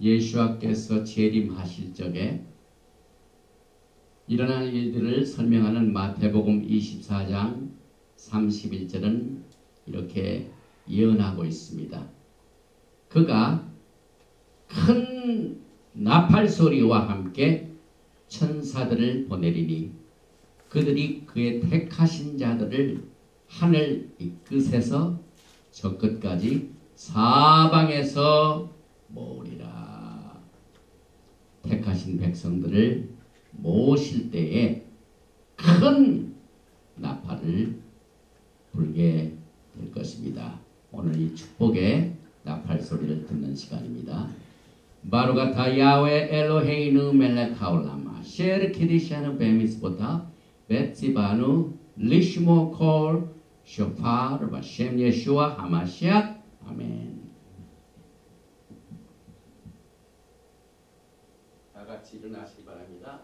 예수와께서 재림하실 적에 일어날 일들을 설명하는 마태복음 24장 31절은 이렇게 예언하고 있습니다. 그가 큰 나팔 소리와 함께 천사들을 보내리니 그들이 그의 택하신 자들을 하늘 이 끝에서 저 끝까지 사방에서 모으리라. 택하신 백성들을 모으실 때에 큰 나팔을 불게 될 것입니다. 오늘 이 축복의 나팔 소리를 듣는 시간입니다. 바루가타 야훼 엘로헤이누 멜렉 하올라마 셰르 키디샤누 베미스보타 베츠바누 리시모 콜 쇼파르 바셴 예슈아 하마시앗 아멘. 다 같이 일어나시기 바랍니다.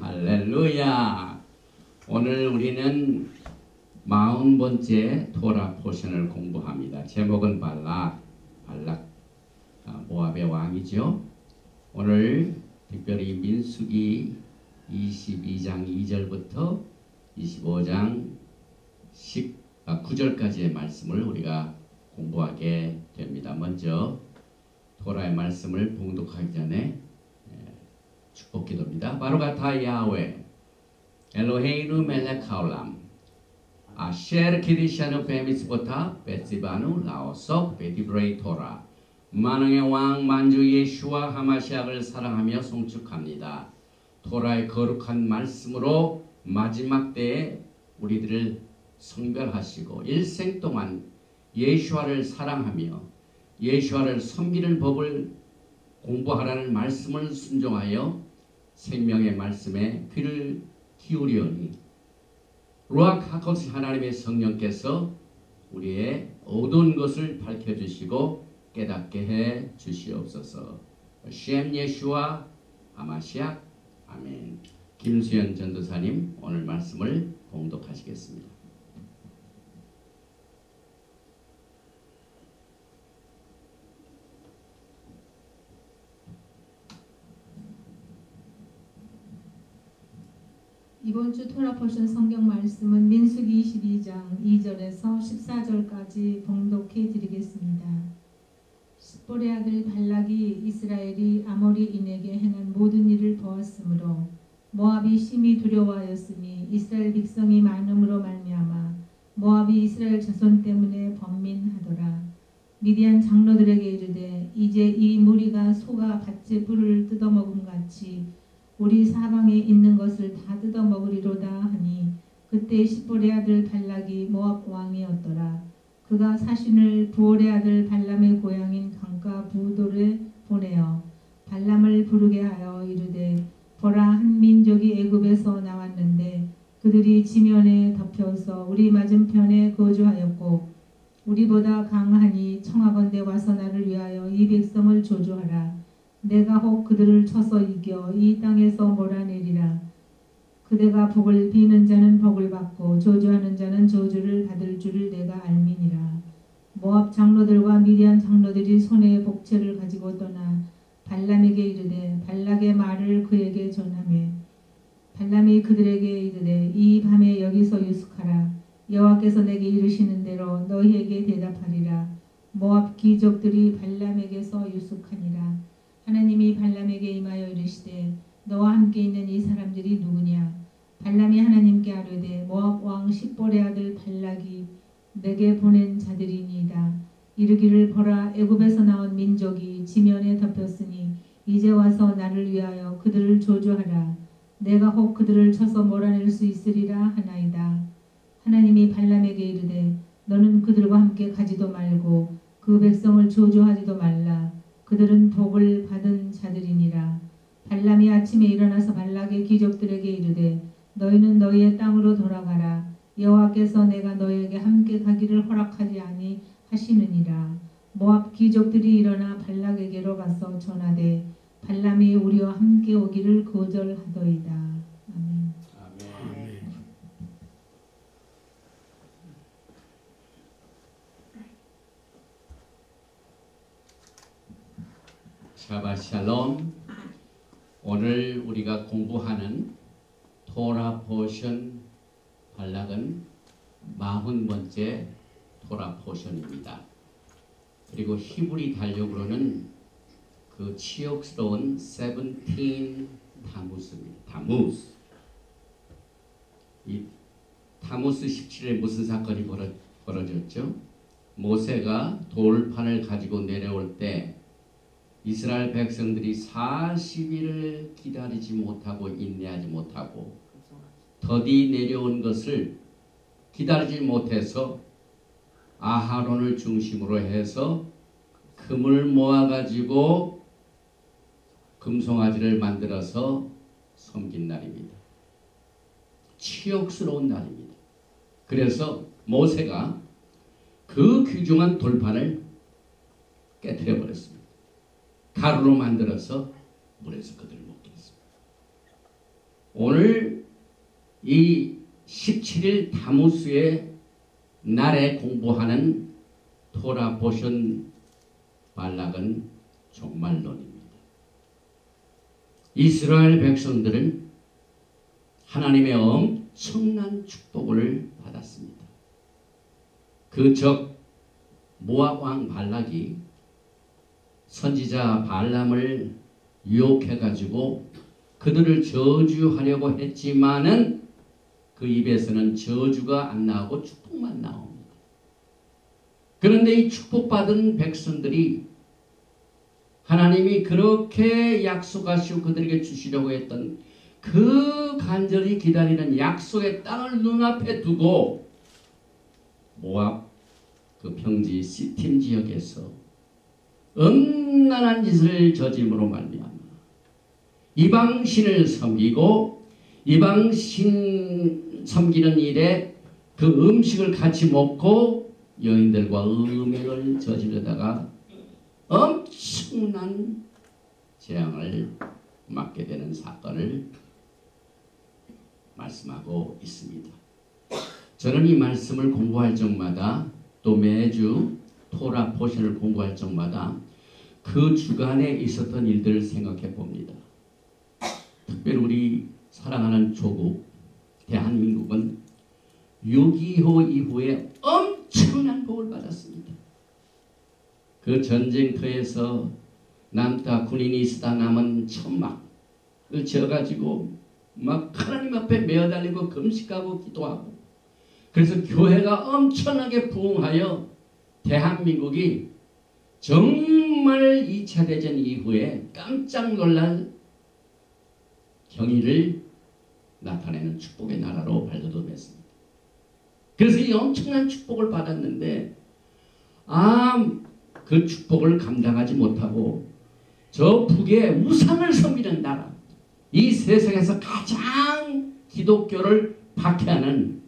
할렐루야. 오늘 우리는 40번째 토라 포션을 공부합니다. 제목은 발락 모압의 왕이죠. 오늘 특별히 민수기 22장 2절부터 25장 9절까지의 말씀을 우리가 공부하게 됩니다. 먼저 토라의 말씀을 봉독하기 전에 축복 기도입니다. 바루가타 야훼 엘로헤이누 멜렉 하올람 아셰르 키디샤누 베미스보타 베츠바누 라오속 베디브레이 토라 만왕의 왕 만주 예슈아 하마시아를 사랑하며 송축합니다. 토라의 거룩한 말씀으로 마지막 때에 우리들을 성별하시고 일생 동안 예슈아를 사랑하며 예슈아를 섬기는 법을 공부하라는 말씀을 순종하여 생명의 말씀에 귀를 기울이오니 루ach 하코스 하나님의 성령께서 우리의 어두운 것을 밝혀주시고 깨닫게 해 주시옵소서. 셴 예슈아 하마시아 아멘. 김수현 전도사님 오늘 말씀을 봉독하시겠습니다. 이번 주 토라 포션 성경 말씀은 민수기 22장 2절에서 14절까지 봉독해 드리겠습니다. 십볼의 아들 발락이 이스라엘이 아모리인에게 행한 모든 일을 보았으므로 모압이 심히 두려워하였으니 이스라엘 백성이 많음으로 말미암아 모압이 이스라엘 자손 때문에 번민하더라. 미디안 장로들에게 이르되 이제 이 무리가 소가 밭에 뿔을 뜯어먹음 같이 우리 사방에 있는 것을 다 뜯어먹으리로다 하니 그때 십볼의 아들 발락이 모압 왕이었더라. 그가 사신을 부올의 아들 발람의 고향인 강가 부돌에 보내어 발람을 부르게 하여 이르되 보라 한 민족이 애굽에서 나왔는데 그들이 지면에 덮여서 우리 맞은편에 거주하였고 우리보다 강하니 청하건대 와서 나를 위하여 이 백성을 조주하라. 내가 혹 그들을 쳐서 이겨 이 땅에서 몰아내리라. 그대가 복을 비는 자는 복을 받고 저주하는 자는 저주를 받을 줄을 내가 알미니라. 모압 장로들과 미디안 장로들이 손에 복채를 가지고 떠나 발람에게 이르되 발락의 말을 그에게 전하매 발람이 그들에게 이르되 이 밤에 여기서 유숙하라. 여호와께서 내게 이르시는 대로 너희에게 대답하리라. 모압 귀족들이 발람에게서 유숙하니라. 하나님이 발람에게 임하여 이르시되 너와 함께 있는 이 사람들이 누구냐? 발람이 하나님께 아뢰되 모압 왕 십볼의 아들 발락이 내게 보낸 자들이니이다. 이르기를 보라, 애굽에서 나온 민족이 지면에 덮였으니 이제 와서 나를 위하여 그들을 조주하라. 내가 혹 그들을 쳐서 몰아낼 수 있으리라 하나이다. 하나님이 발람에게 이르되 너는 그들과 함께 가지도 말고 그 백성을 조주하지도 말라. 그들은 복을 받은 자들이니라. 발람이 아침에 일어나서 발락의 귀족들에게 이르되 너희는 너희의 땅으로 돌아가라. 여호와께서 내가 너희에게 함께 가기를 허락하지 아니하시느니라. 모압 귀족들이 일어나 발락에게로 가서 전하되 발람이 우리와 함께 오기를 거절하더이다. 아멘. 아멘. 샤바 샬롬. 오늘 우리가 공부하는 토라 포션 발락은 40번째 토라 포션입니다. 그리고 히브리 달력으로는 그 치욕스러운 17 타무스입니다. 타무스. 이 타무스 17일에 무슨 사건이 벌어졌죠? 모세가 돌판을 가지고 내려올 때 이스라엘 백성들이 40일을 기다리지 못하고 인내하지 못하고 더디 내려온 것을 기다리지 못해서 아하론을 중심으로 해서 금을 모아가지고 금송아지를 만들어서 섬긴 날입니다. 치욕스러운 날입니다. 그래서 모세가 그 귀중한 돌판을 깨뜨려 버렸습니다. 가루로 만들어서 물에서 그들을 먹게 했습니다. 오늘 이 17일 타무스의 날에 공부하는 토라 포션 발락은 종말론입니다. 이스라엘 백성들은 하나님의 엄청난 축복을 받았습니다. 그 적 모압 왕 발락이 선지자 발람을 유혹해가지고 그들을 저주하려고 했지만은 그 입에서는 저주가 안 나오고 축복만 나옵니다. 그런데 이 축복받은 백성들이 하나님이 그렇게 약속하시고 그들에게 주시려고 했던 그 간절히 기다리는 약속의 땅을 눈앞에 두고 모압 그 평지 시팀 지역에서 음란한 짓을 저짐으로 말미암아 이방신을 섬기고 이방신 섬기는 일에 그 음식을 같이 먹고 여인들과 음행을 저지르다가 엄청난 재앙을 맞게 되는 사건을 말씀하고 있습니다. 저는 이 말씀을 공부할 적마다 또 매주 토라 포션을 공부할 적마다 그 주간에 있었던 일들을 생각해 봅니다. 특별히 우리 사랑하는 조국 대한민국은 6.25 이후에 엄청난 복을 받았습니다. 그 전쟁터에서 남다 군인이 쓰다 남은 천막을 지어가지고 막 하나님 앞에 매어달리고 금식하고 기도하고 그래서 교회가 엄청나게 부흥하여 대한민국이 정말 2차 대전 이후에 깜짝 놀랄 경위를 나타내는 축복의 나라로 발돋움했습니다. 그래서 이 엄청난 축복을 받았는데 그 축복을 감당하지 못하고 저 북에 우상을 섬기는 나라, 이 세상에서 가장 기독교를 박해하는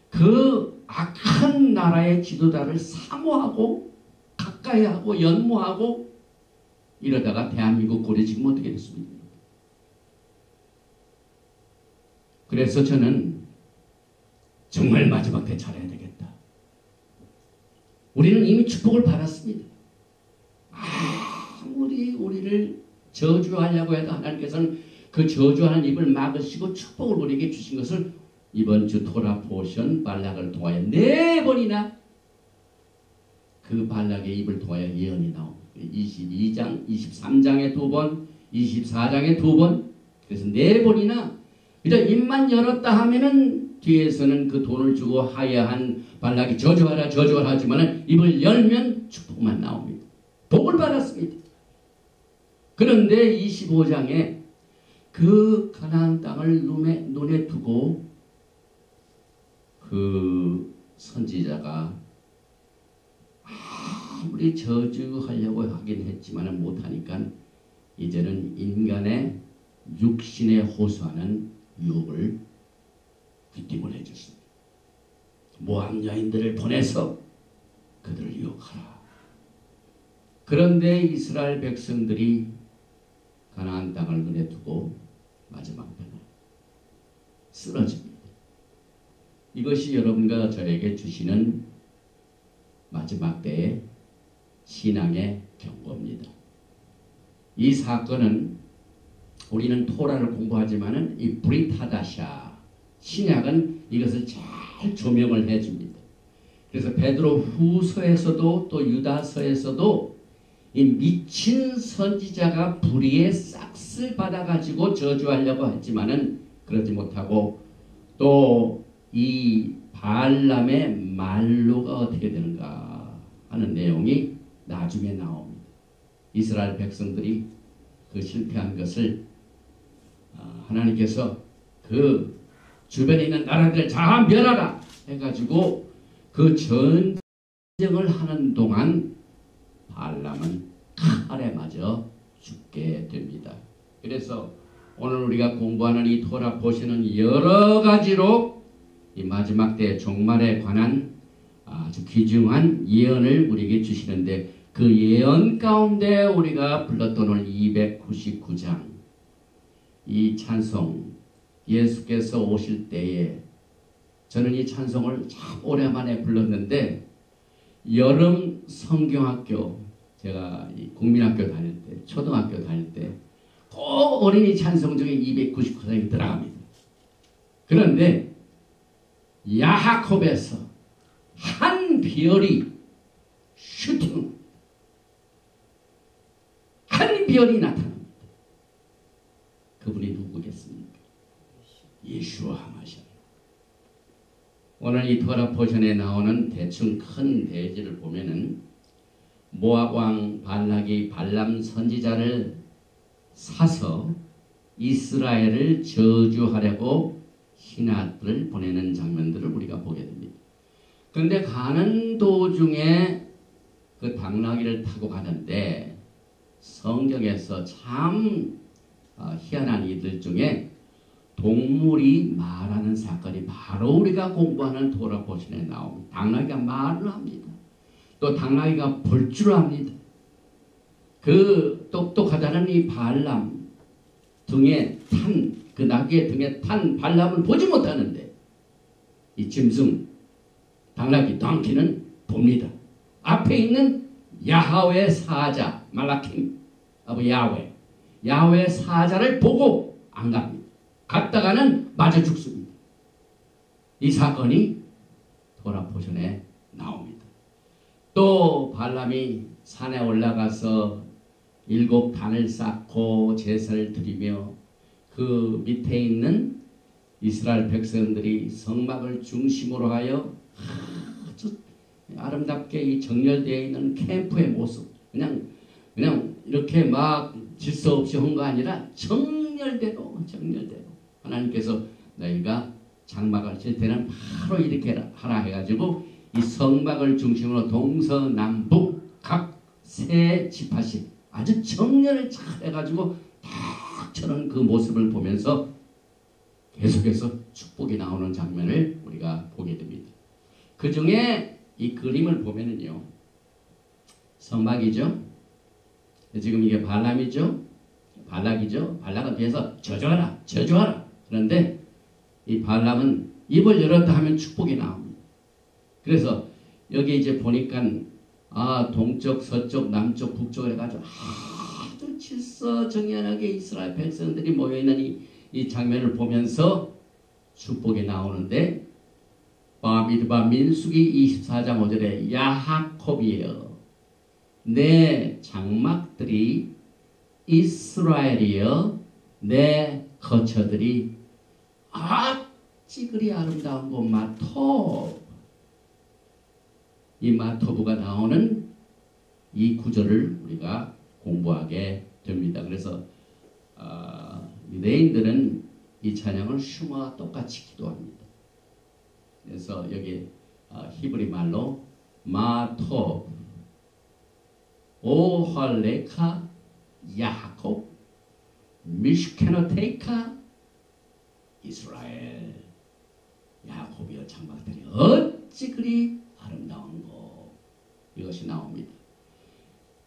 그 악한 나라의 지도자를 사모하고 가까이하고 연모하고 이러다가 대한민국 꼴이 지금 어떻게 됐습니까? 그래서 저는 정말 마지막 때 잘해야 되겠다. 우리는 이미 축복을 받았습니다. 아무리 우리를 저주하려고 해도 하나님께서는 그 저주하는 입을 막으시고 축복을 우리에게 주신 것을 이번 주 토라 포션 발락을 통하여 4번이나 그 발락의 입을 통하여 예언이 나옵니다. 22장, 23장에 2번, 24장에 2번, 그래서 4번이나 그냥 입만 열었다 하면은 뒤에서는 그 돈을 주고 하야한 발락이 저주하라 저주하라 하지만 입을 열면 축복만 나옵니다. 복을 받았습니다. 그런데 25장에 그 가나안 땅을 눈에 두고 그 선지자가 아무리 저주하려고 하긴 했지만 못하니까 이제는 인간의 육신에 호소하는 유혹을 귀띔을 해줬습니다. 모압 여인들을 보내서 그들을 유혹하라. 그런데 이스라엘 백성들이 가나안 땅을 눈에 두고 마지막 때는 쓰러집니다. 이것이 여러분과 저에게 주시는 마지막 때의 신앙의 경고입니다. 이 사건은 우리는 토라를 공부하지만은 이 브리타다샤 신약은 이것을 잘 조명을 해줍니다. 그래서 베드로 후서에서도 또 유다서에서도 이 미친 선지자가 불의의 싹을 받아가지고 저주하려고 했지만은 그러지 못하고 또 이 발람의 말로가 어떻게 되는가 하는 내용이 나중에 나옵니다. 이스라엘 백성들이 그 실패한 것을 하나님께서 그 주변에 있는 나라들 다 멸하라 해가지고 그 전쟁을 하는 동안 발람은 칼에 맞아 죽게 됩니다. 그래서 오늘 우리가 공부하는 이 토라 포션은 여러 가지로 이 마지막 때 종말에 관한 아주 귀중한 예언을 우리에게 주시는데 그 예언 가운데 우리가 불렀던 오늘 299장 이 찬송 예수께서 오실 때에 저는 이 찬송을 참 오랜만에 불렀는데 여름 성경학교 제가 국민학교 다닐 때 초등학교 다닐 때 꼭 어린이 찬송 중에 299장이 들어갑니다. 그런데 야하콥에서 한 별이 슈팅 한 별이 나타납니다. 그분이 누구겠습니까? 예수와 하마시아. 오늘 이 토라 포션에 나오는 대충 큰 대지를 보면은 모압 왕 발락이 발람 선지자를 사서 이스라엘을 저주하려고 신하들을 보내는 장면들을 우리가 보게 됩니다. 그런데 가는 도중에 그 당나귀를 타고 가는데 성경에서 참 희한한 이들 중에 동물이 말하는 사건이 바로 우리가 공부하는 토라 포션에 나옵니다. 당나귀가 말을 합니다. 또 당나귀가 볼 줄 압니다. 그 똑똑하다는 이 발람 등에 탄, 그 나귀의 등에 탄 발람을 보지 못하는데 이 짐승, 당나귀, 덩키는 봅니다. 앞에 있는 야하웨 사자, 말라킴, 야하웨 사자를 보고 안 갑니다. 갔다가는 맞아 죽습니다. 이 사건이 토라 포션에 나옵니다. 또 발람이 산에 올라가서 7단을 쌓고 제사를 드리며 그 밑에 있는 이스라엘 백성들이 성막을 중심으로 하여 아주 아름답게 이 정렬되어 있는 캠프의 모습 그냥 이렇게 막 질서 없이 한 거 아니라 정렬대로 하나님께서 너희가 장막을 칠 때는 바로 이렇게 하라 해가지고 이 성막을 중심으로 동서남북 각 세 지파씩 아주 정렬을 잘 해가지고 딱 저는 그 모습을 보면서 계속해서 축복이 나오는 장면을 우리가 보게 됩니다. 그 중에 이 그림을 보면은요, 선박이죠. 지금 이게 발람이죠. 발락이죠. 발락은 뒤에서 저주하라, 저주하라. 그런데 이 발람은 입을 열었다 하면 축복이 나옵니다. 그래서 여기 이제 보니까 동쪽, 서쪽, 남쪽, 북쪽을 해가지고 아주 질서정연하게 이스라엘 백성들이 모여있는 이 장면을 보면서 축복이 나오는데, 바미드바 민수기 24장 5절에 야하콥이여 내 장막들이, 이스라엘이여 내 거처들이 어찌 그리 아름다운 곳 마토브. 이 마토브가 나오는 이 구절을 우리가 공부하게 됩니다. 그래서 유대인들은 이 찬양을 슈마와 똑같이 기도합니다. 그래서 여기 히브리 말로 마토브 오할레카 야하콥 미슈케노테이카 이스라엘. 야곱이여 장막들이 어찌 그리 아름다운 것. 이것이 나옵니다.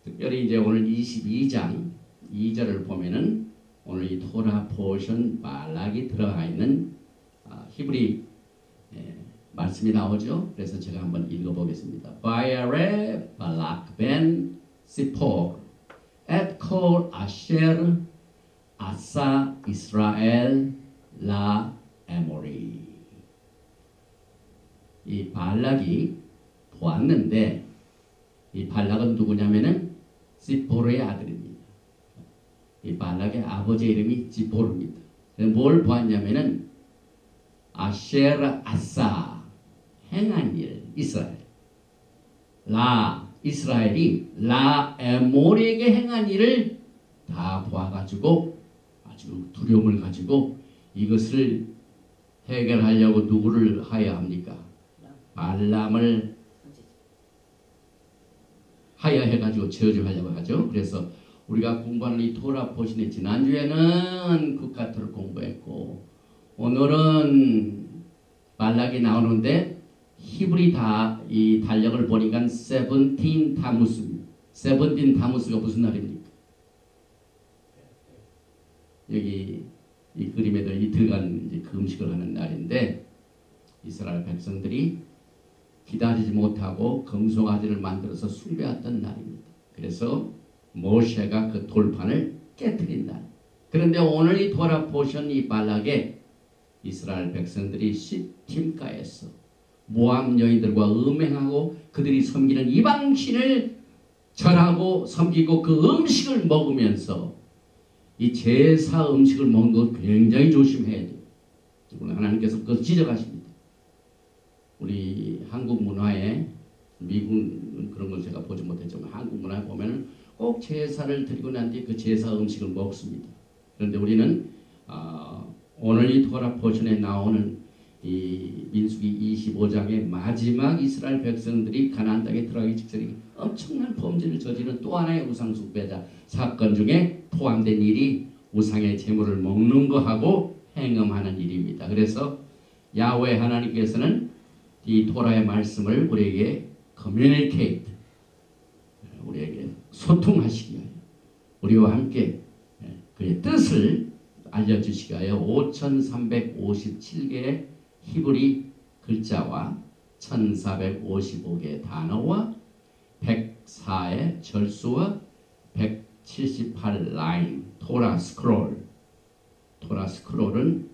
특별히 이제 오늘 22장 2절을 보면은 오늘 이 토라 포션 말락이 들어가 있는 히브리 말씀이 나오죠. 그래서 제가 한번 읽어보겠습니다. 바야레 발락 벤 시포르 앳 콜 아셰르 아사 이스라엘 라 에모리. 이 발락이 보았는데, 이 발락은 누구냐면은 시포르의 아들입니다. 이 발락의 아버지 이름이 지포르입니다. 뭘 보았냐면은 아셰르 아사 행한 일 이스라엘, 라 이스라엘이 라 에모리에게 행한 일을 다 보아가지고 아주 두려움을 가지고 이것을 해결하려고 누구를 하여야 합니까? 발람을 하여해가지고 저주하려고 하죠. 그래서 우리가 공부하는 이 토라 포신의 지난주에는 국가토를 공부했고, 오늘은 발락이 나오는데 히브리 이 달력을 보니까 세븐틴 타무스입니다. 세븐틴 타무스가 무슨 날입니까? 여기 이 그림에도 이틀간 이제 금식을 하는 날인데, 이스라엘 백성들이 기다리지 못하고 금송아지를 만들어서 숭배했던 날입니다. 그래서 모세가 그 돌판을 깨뜨린 날. 그런데 오늘 이 토라 포션 이 발락에 이스라엘 백성들이 시팀가에서 모압 여인들과 음행하고 그들이 섬기는 이방신을 절하고 섬기고 그 음식을 먹으면서, 이 제사 음식을 먹는 것 굉장히 조심해야 돼요. 하나님께서 그것을 지적하십니다. 우리 한국 문화에, 미국은 그런 걸 제가 보지 못했지만 한국 문화에 보면 꼭 제사를 드리고 난 뒤에 그 제사 음식을 먹습니다. 그런데 우리는 오늘 이 토라 포션에 나오는 이 민수기 25장의 마지막 이스라엘 백성들이 가나안 땅에 들어가기 직전에 엄청난 범죄를 저지른 또 하나의 우상 숭배자 사건 중에 포함된 일이 우상의 제물을 먹는 거하고 행음하는 일입니다. 그래서 야훼 하나님께서는 이 토라의 말씀을 우리에게 communicate, 우리에게 소통하시기 위하여, 우리와 함께 그의 뜻을 알려주시기 위하여 5357개의 히브리 글자와 1455개의 단어와 104의 절수와 178라인 토라 스크롤. 토라 스크롤은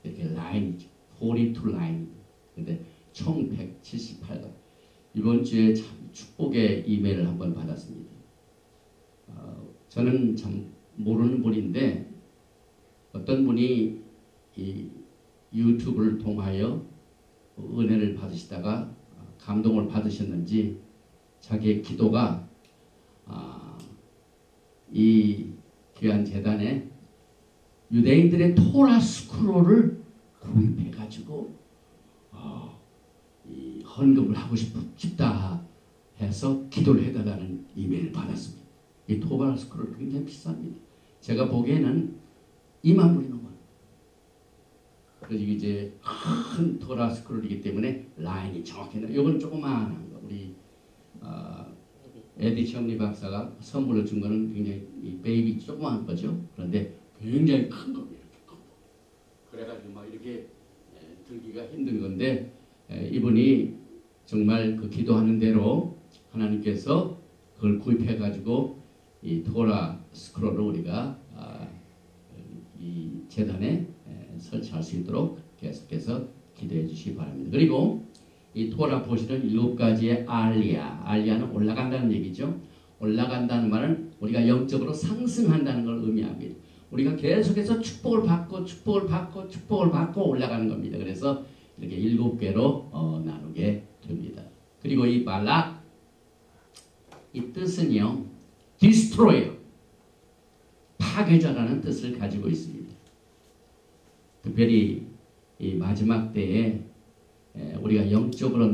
이렇게 라인이죠. 42라인. 근데 총 178가. 이번 주에 참 축복의 이메일을 한번 받았습니다. 저는 참 모르는 분인데, 어떤 분이 이 유튜브를 통하여 은혜를 받으시다가 감동을 받으셨는지 자기의 기도가 이 귀한 재단에 유대인들의 토라 스크롤을 구입해가지고 이 헌금을 하고 싶다 해서 기도를 해달라는 이메일을 받았습니다. 이 토라 스크롤 굉장히 비쌉니다. 제가 보기에는 2만 불이 넘어요. 그래서 이제 큰 토라 스크롤이기 때문에 라인이 정확해요. 이건 조그마한 거. 우리 에디 첨리 박사가 선물로 준 거는 굉장히 이 베이비 조그마한 거죠. 그런데 굉장히 큰 겁니다. 그래가지고 막 이렇게 들기가 힘든 건데 이분이 정말 그 기도하는 대로 하나님께서 그걸 구입해 가지고 이 토라 스크롤을 우리가 이 재단에 설치할 수 있도록 계속해서 기도해 주시기 바랍니다. 그리고 이 토라 보시는 7가지의 알리아는 올라간다는 얘기죠. 올라간다는 말은 우리가 영적으로 상승한다는 걸 의미합니다. 우리가 계속해서 축복을 받고 올라가는 겁니다. 그래서 이렇게 7개로 나누게 됩니다. 그리고 이 발락, 이 뜻은요, destroyer, 파괴자라는 뜻을 가지고 있습니다. 특별히 이 마지막 때에 우리가 영적으로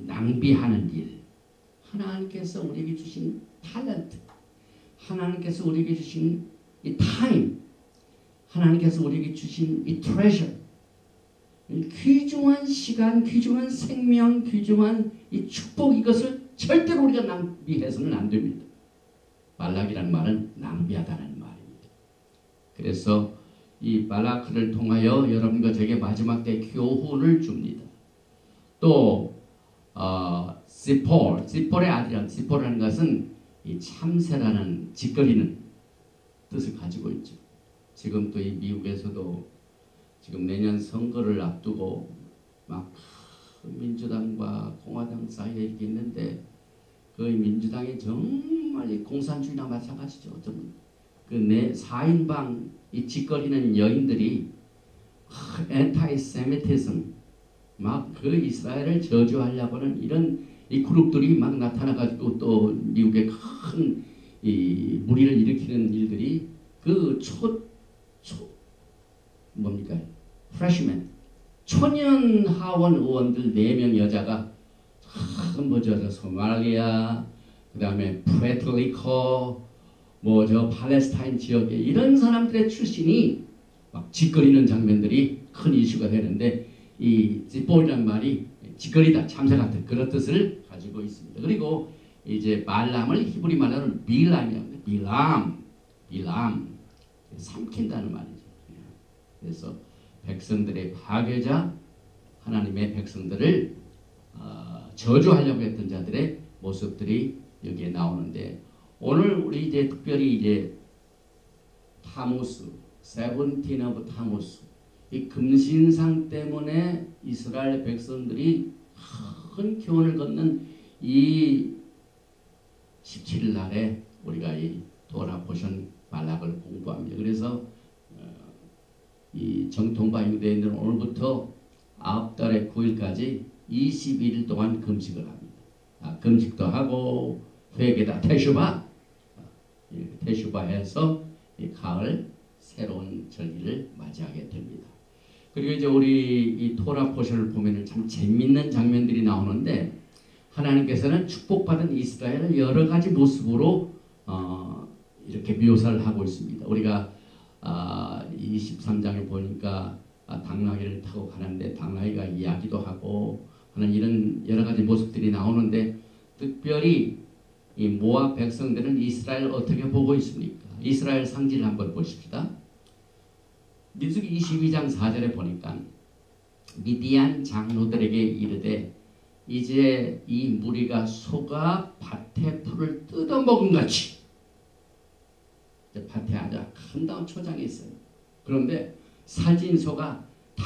낭비하는 일, 하나님께서 우리에게 주신 탤런트, 하나님께서 우리에게 주신 이 타임, 하나님께서 우리에게 주신 이 트레저, 귀중한 시간, 귀중한 생명, 귀중한 이 축복, 이것을 절대로 우리가 낭비해서는 안 됩니다. 발락이라는 말은 낭비하다는 말입니다. 그래서 이 발라크를 통하여 여러분과 제게 마지막 때 교훈을 줍니다. 또 지폴의 아들이란, 지폴이라는 것은 이 참새라는 짓거리는 뜻을 가지고 있죠. 지금 또 이 미국에서도 지금 내년 선거를 앞두고 막 민주당과 공화당 사이에 이렇게 있는데 그 민주당이 정말 이 공산주의나 마찬가지죠. 어쩌면 그 4인방 이 짓거리는 여인들이 엔타이세미티즘 막 그 이스라엘을 저주하려고 하는 이런 이 그룹들이 막 나타나가지고 또 미국에 큰 이 무리를 일으키는 일들이 그 뭡니까? 프레시맨 초년 하원 의원들 4명 여자가 전부 저 소말리아, 그 다음에 푸에르토리코, 뭐 저 팔레스타인 지역에 이런 사람들의 출신이 막 짓거리는 장면들이 큰 이슈가 되는데 이 지폴이란 말이 짓거리다, 참새 같은 그런 뜻을 가지고 있습니다. 그리고 이제 발람을 히브리 말로는 빌람이랍니다. 빌람 삼킨다는 말이죠. 그래서 백성들의 파괴자, 하나님의 백성들을 저주하려고 했던 자들의 모습들이 여기에 나오는데, 오늘 우리 이제 특별히 이제 타무스, 세븐틴 오브 타무스, 이 금신상 때문에 이스라엘 백성들이 큰 교훈을 걷는 이 17일 날에 우리가 이 토라 포션 발락을 공부합니다. 그래서 이 정통바이유대에 있는 오늘부터 9달의 9일까지 21일 동안 금식을 합니다. 금식도 하고 회개다 테슈바, 테슈바해서 이 가을 새로운 절기를 맞이하게 됩니다. 그리고 이제 우리 이 토라 포션을 보면은 참 재밌는 장면들이 나오는데, 하나님께서는 축복받은 이스라엘을 여러 가지 모습으로 이렇게 묘사를 하고 있습니다. 우리가 23장에 보니까 당나귀를 타고 가는데 당나귀가 이야기도 하고 하는 이런 여러 가지 모습들이 나오는데, 특별히 이 모압 백성들은 이스라엘을 어떻게 보고 있습니까? 이스라엘 상징을 한번 보십시다. 민수기 22장 4절에 보니까 미디안 장로들에게 이르되 이제 이 무리가 소가 밭의 풀을 뜯어먹은 같이, 밭에 아주 아름다운 초장이 있어요. 그런데 살찐 소가 다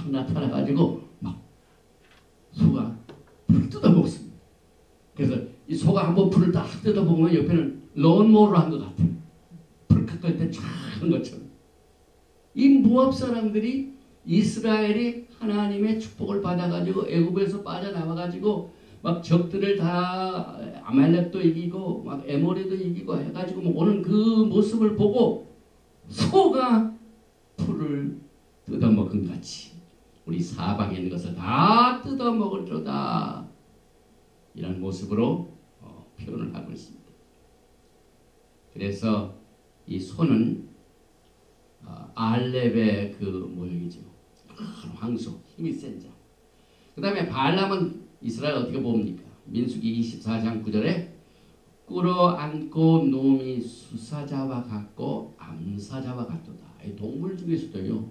나타나가지고 막 소가 풀을 뜯어먹습니다. 그래서 이 소가 한번 풀을 딱 뜯어먹으면 옆에는 론모어로 한 것 같아요. 불 깎을 때 쫙 한 것처럼. 이 모압 사람들이 이스라엘이 하나님의 축복을 받아가지고 애굽에서 빠져나와가지고 막 적들을 다 아말렉도 이기고 막 에모리도 이기고 해가지고 오는 그 모습을 보고 소가 풀을 뜯어먹은 같이 우리 사방에 있는 것을 다 뜯어먹을 줄다, 이런 모습으로 표현을 하고 있습니다. 그래서 이 소는 알렙의 그 모형이죠. 장수, 힘이 센 자. 그 다음에 발람은 이스라엘 어떻게 봅니까? 민수기 24장 9절에 끌어안고 놈이 수사자와 같고 암사자와 같도다. 이 동물 중에서도요,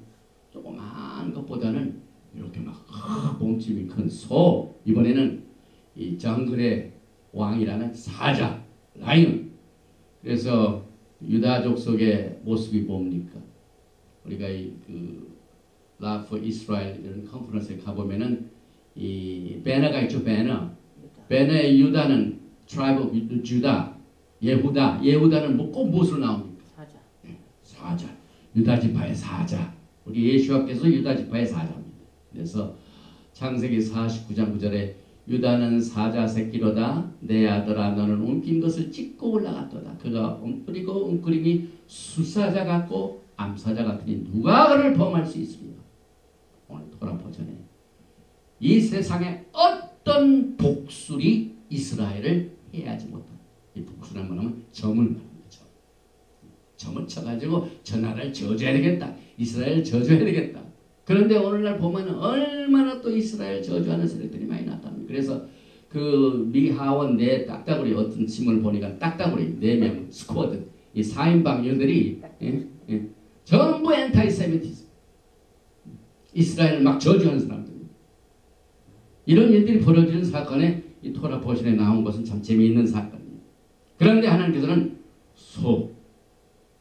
조그마한 것보다는 이렇게 막 몸집이 큰 소, 이번에는 이 정글의 왕이라는 사자, 라이언. 그래서 유다족 속의 모습이 뭡니까? 우리가 그 라프 이스라엘 이런 컨퍼런스에 가보면은 이 배너가 있죠. 배너의 유다는 트라이브 오브 주다, 예후다는 꼭 무엇으로 나옵니까? 사자. 네, 사자. 유다 지파의 사자. 우리 예수와께서 유다 지파의 사자입니다. 그래서 창세기 49장 9절에 유다는 사자 새끼로다. 내 아들아 너는 웅긴 것을 찢고 올라갔도다. 그가 웅크리고 웅크림이 수사자 같고 암사자 같으니 누가 그를 범할 수 있으리요. 오늘 토라 버전에 이 세상에 어떤 복술이 이스라엘을 해하지 못한, 이 복술은 뭐냐면 점을 말하는 거죠. 점을 쳐가지고 저 나라를 저주해야 되겠다. 이스라엘을 저주해야 되겠다. 그런데 오늘날 보면 얼마나 또 이스라엘 저주하는 세력들이 많이 나타납니다. 그래서 그 미하원 네 딱따구리 어떤 신문을 보니까 딱따구리 4명 스쿼드 이 4인방녀들이 전부 엔타이세미티즘, 이스라엘을 막 저주하는 사람들. 이런 일들이 벌어지는 사건에 이 토라 포션에 나온 것은 참 재미있는 사건입니다. 그런데 하나님께서는 소,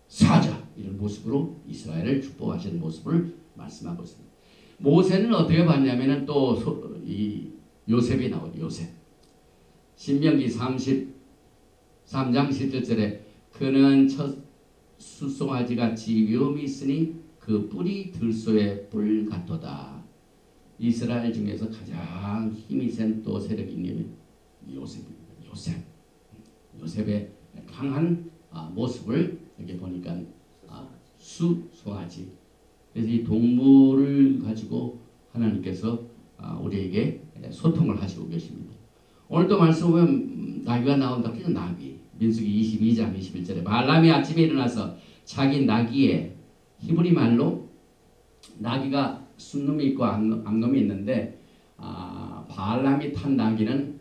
사자 이런 모습으로 이스라엘을 축복하시는 모습을 말씀하고 있습니다. 모세는 어떻게 봤냐면은 또 이 요셉이 나오죠. 요셉. 신명기 33장 17절에 그는 첫 수송아지 같이 위험이 있으니 그 뿔이 들소의 뿔 같도다. 이스라엘 중에서 가장 힘이 센 또 세력이 있는 요셉입니다. 요셉의 강한 모습을 여기 보니까 수송아지. 그래서 이 동물을 가지고 하나님께서 우리에게 소통을 하시고 계십니다. 오늘도 말씀 보면 나귀가 나온다. 그래서 나귀. 민수기 22장 21절에 발람이 아침에 일어나서 자기 나귀에 히브리 말로 나귀가 순놈이 있고 암놈이 있는데 발람이 탄 나귀는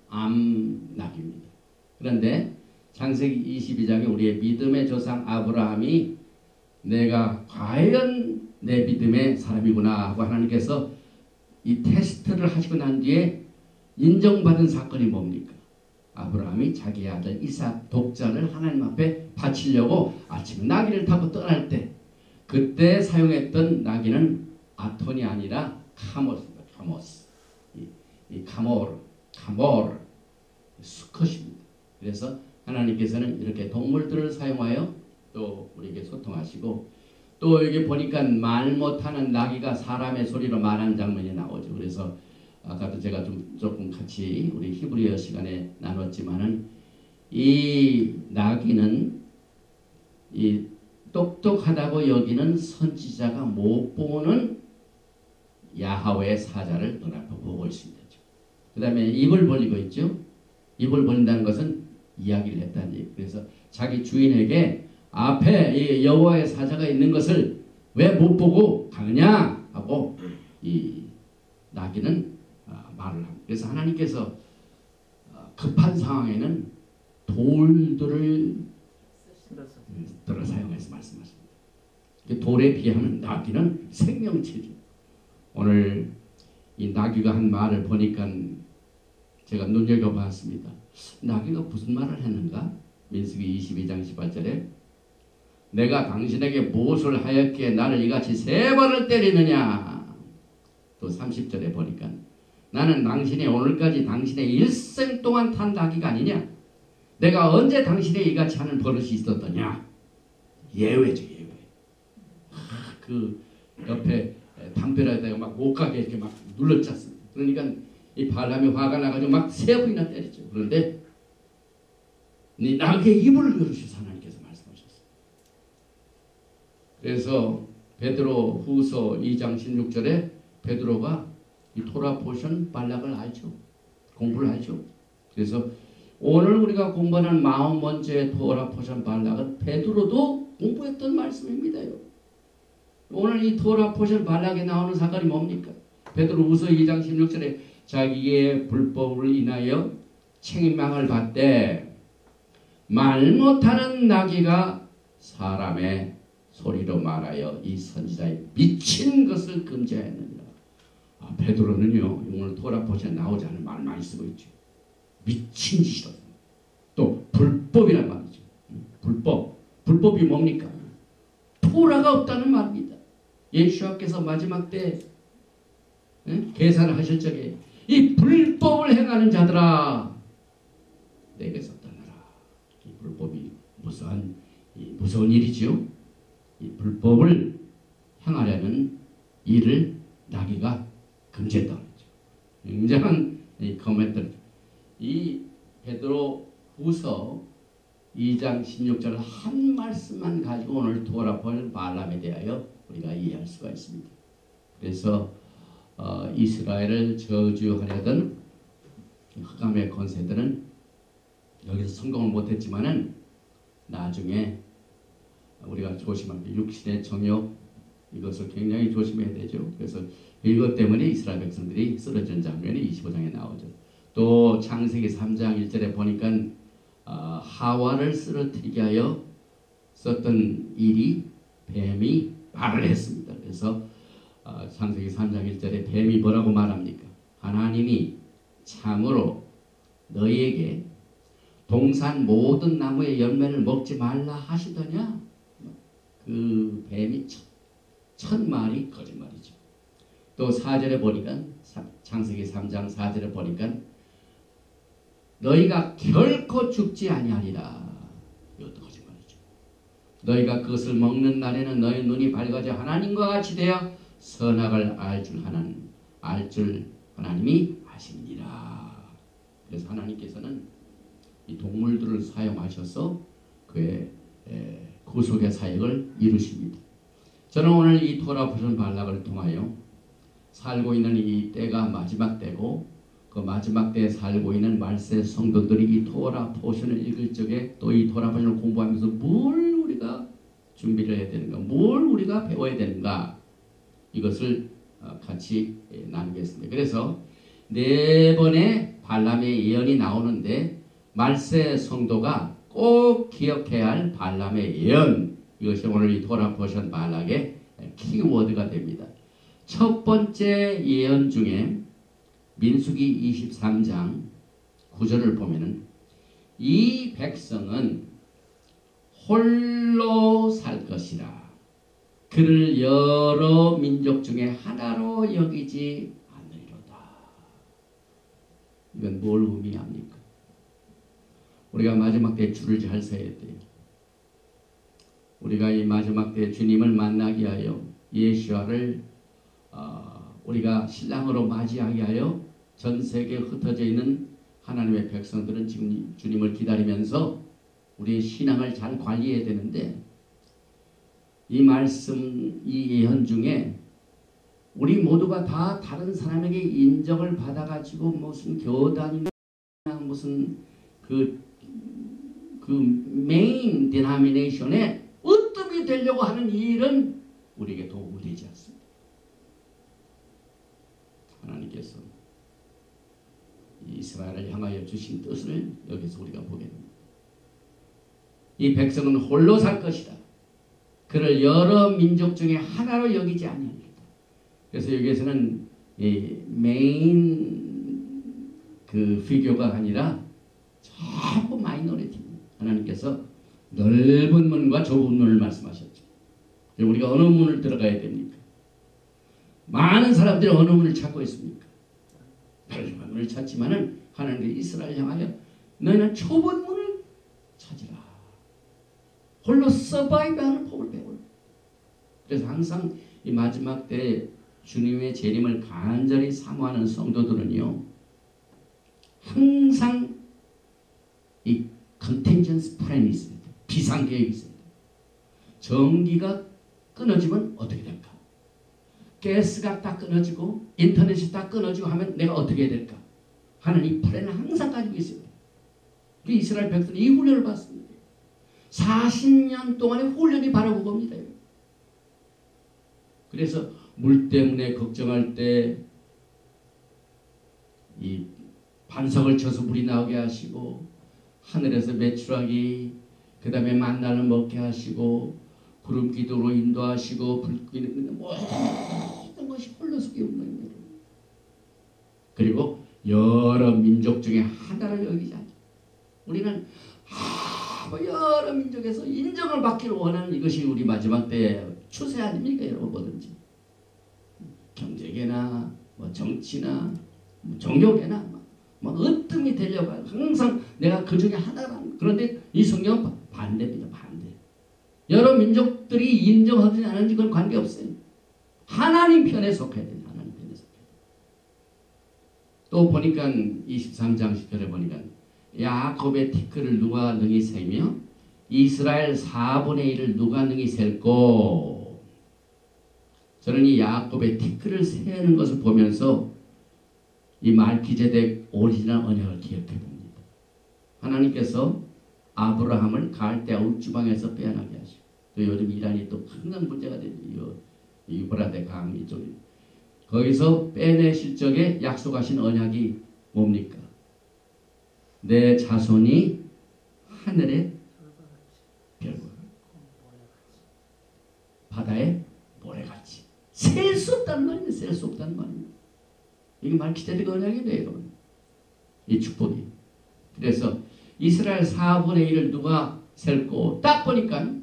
암나귀입니다. 그런데 창세기 22장에 우리의 믿음의 조상 아브라함이 내가 과연 내 믿음의 사람이구나 하고 하나님께서 이 테스트를 하시고 난 뒤에 인정받은 사건이 뭡니까? 아브라함이 자기 아들 이삭 독자를 하나님 앞에 바치려고 아침에 나귀를 타고 떠날 때 그때 사용했던 나귀는 아톤이 아니라 카모스입니다. 이 카모르 수컷입니다. 그래서 하나님께서는 이렇게 동물들을 사용하여 또 우리에게 소통하시고 또 여기 보니까 말 못하는 나귀가 사람의 소리로 말하는 장면이 나오죠. 그래서 아까도 제가 조금 같이 우리 히브리어 시간에 나눴지만은 이 나귀는 이 똑똑하다고 여기는 선지자가 못 보는 야하웨의 사자를 눈앞에 보고 있습니다. 그 다음에 입을 벌리고 있죠. 입을 벌린다는 것은 이야기를 했다는 얘기. 그래서 자기 주인에게 앞에 이 여호와의 사자가 있는 것을 왜 못 보고 가느냐 하고 이 나귀는 말을 합니다. 그래서 하나님께서 급한 상황에는 돌들을 들어 사용해서 말씀하십니다. 돌에 비하면 나귀는 생명체죠. 오늘 이 나귀가 한 말을 보니까 제가 눈여겨봤습니다. 나귀가 무슨 말을 했는가? 민수기 22장 18절에 내가 당신에게 무엇을 하였기에 나를 이같이 3번을 때리느냐. 또 30절에 보니까 나는 당신이 오늘까지 당신의 일생 동안 탄 나귀가 아니냐. 내가 언제 당신의 이같이 하는 버릇이 있었더냐. 예외죠. 예외. 그 옆에 담벼락에다가 막 못 가게 이렇게 막 눌러짰습니다. 그러니까 이 발람이 화가 나가지고 막 3번이나 때렸죠. 그런데 네 나귀의 입을 열으셔서 하나님께서 말씀하셨어요. 그래서 베드로 후서 2장 16절에 베드로가 이 토라 포션 발락을 알죠. 공부를 알죠. 그래서 오늘 우리가 공부하는 41번째 토라 포션 발락은 베드로도 공부했던 말씀입니다. 오늘 이 토라 포션 발락에 나오는 사건이 뭡니까? 베드로후서 2장 16절에 자기의 불법을 인하여 책임망을 받되 말 못하는 나귀가 사람의 소리로 말하여 이 선지자의 미친 것을 금지하였느니라. 베드로는요 오늘 토라 포션에 나오지 않은 말 많이 쓰고 있죠. 미친 짓이다. 또 불법이란 말이죠. 불법이 뭡니까? 토라가 없다는 말입니다. 예수께서 마지막 때 계산을 하실 적에 이 불법을 행하는 자들아 내게서 떠나라. 이 불법이 무서운 일이지요. 이 불법을 행하려는 일을 나귀가 금지했다고 했죠. 굉장한 코멘트. 이 베드로 후서 2장 16절 한 말씀만 가지고 오늘 토라포션 발람에 대하여 우리가 이해할 수가 있습니다. 그래서 이스라엘을 저주하려던 흑암의 권세들은 여기서 성공을 못했지만은 나중에 우리가 조심할 때 육신의 정욕 이것을 굉장히 조심해야 되죠. 그래서 이것 때문에 이스라엘 백성들이 쓰러진 장면이 25장에 나오죠. 또 창세기 3장 1절에 보니까 하와를 쓰러뜨리게 하여 썼던 일이 뱀이 말을 했습니다. 그래서 창세기 3장 1절에 뱀이 뭐라고 말합니까? 하나님이 참으로 너희에게 동산 모든 나무의 열매를 먹지 말라 하시더냐? 그 뱀이 첫 말이 거짓말이죠. 또 4절에 보니까 창세기 3장 4절에 보니까 너희가 결코 죽지 아니하리라. 이것도 거짓말이죠. 너희가 그것을 먹는 날에는 너희 눈이 밝아져 하나님과 같이 되어 선악을 알 줄 하나님이 아십니다. 그래서 하나님께서는 이 동물들을 사용하셔서 그의 구속의 사역을 이루십니다. 저는 오늘 이 토라포션 발락을 통하여 살고 있는 이 때가 마지막 때고 그 마지막 때에 살고 있는 말세 성도들이 이 토라 포션을 읽을 적에 또 이 토라 포션을 공부하면서 뭘 우리가 준비를 해야 되는가, 뭘 우리가 배워야 되는가, 이것을 같이 나누겠습니다. 그래서 4번의 발람의 예언이 나오는데 말세 성도가 꼭 기억해야 할 발람의 예언, 이것이 오늘 이 토라 포션 발락의 키워드가 됩니다. 첫 번째 예언 중에 민수기 23장 9절을 보면은 이 백성은 홀로 살 것이라 그를 여러 민족 중에 하나로 여기지 않으리로다. 이건 뭘 의미합니까? 우리가 마지막 때 줄을 잘 서야 돼요. 우리가 이 마지막 때 주님을 만나게 하여 예수와를 우리가 신랑으로 맞이하게 하여 전 세계에 흩어져 있는 하나님의 백성들은 지금 주님을 기다리면서 우리의 신앙을 잘 관리해야 되는데 이 말씀, 이 예언 중에 우리 모두가 다 다른 사람에게 인정을 받아가지고 무슨 교단이나 무슨 그 메인 디노미네이션에 으뜸이 되려고 하는 일은 우리에게 도움이 되지 않습니다. 하나님께서 이스라엘을 향하여 주신 뜻을 여기서 우리가 보게 됩니다. 이 백성은 홀로 살 것이다. 그를 여러 민족 중에 하나로 여기지 아니하리라. 그래서 여기에서는 이 메인 그 피규어가 아니라 전부 마이너리티입니다. 하나님께서 넓은 문과 좁은 문을 말씀하셨죠. 우리가 어느 문을 들어가야 됩니까? 많은 사람들이 어느 문을 찾고 있습니까? 넓은 문을 찾지만은 하나님께서 이스라엘 향하여 너희는 좁은 문을 찾으라. 홀로 서바이브하는 법을 배우라. 그래서 항상 이 마지막 때 주님의 재림을 간절히 사모하는 성도들은요, 항상 이 contingency plan이 있습니다. 비상계획이 있습니다. 전기가 끊어지면 어떻게 될까? 가스가 딱 끊어지고 인터넷이 딱 끊어지고 하면 내가 어떻게 해야 될까? 하는 이 플랜을 항상 가지고 있습니다. 이스라엘 백성이 이 훈련을 받습니다. 40년 동안의 훈련이 바로 그겁니다. 그래서 물 때문에 걱정할 때 이 반석을 쳐서 물이 나오게 하시고, 하늘에서 메추라기, 그 다음에 만나를 먹게 하시고, 구름 기도로 인도하시고, 불기는 모든 것이 홀로 속에 없는 거예요. 그리고 여러 민족 중에 하나를 여기지 않죠. 우리는 여러 민족에서 인정을 받기를 원하는 이것이 우리 마지막 때의 추세 아닙니까? 여러분 뭐든지 경제계나 뭐 정치나 뭐 종교계나 뭐 으뜸이 되려고 항상 내가 그 중에 하나라는. 그런데 이 성경은 반대입니다. 반대. 여러 민족들이 인정하지 않은지 그건 관계없어요. 하나님 편에 속해야 돼요. 하나님 편에 속해야 돼요. 또 보니까 23장 10절에 보니까 야곱의 티끌을 누가 능히 세며 이스라엘 4분의 1을 누가 능히 셀고. 저는 이 야곱의 티끌을 세는 것을 보면서 이 말기제덱 오리지널 언약을 기억해 봅니다. 하나님께서 아브라함을 갈대아 울주방에서 빼어나게 하시고, 또 요즘 이란이 또 큰 문제가 되죠. 유브라데 강 이쪽. 거기서 빼내실 적에 약속하신 언약이 뭡니까? 내 자손이 하늘의 별과 바다의 모래같이. 셀 수 없다는 말입니다. 셀 수 없다는 말입니다. 이게 말기제덱 언약이에요, 여러분. 이 축복이. 그래서 이스라엘 4분의 1을 누가 셀고, 딱 보니까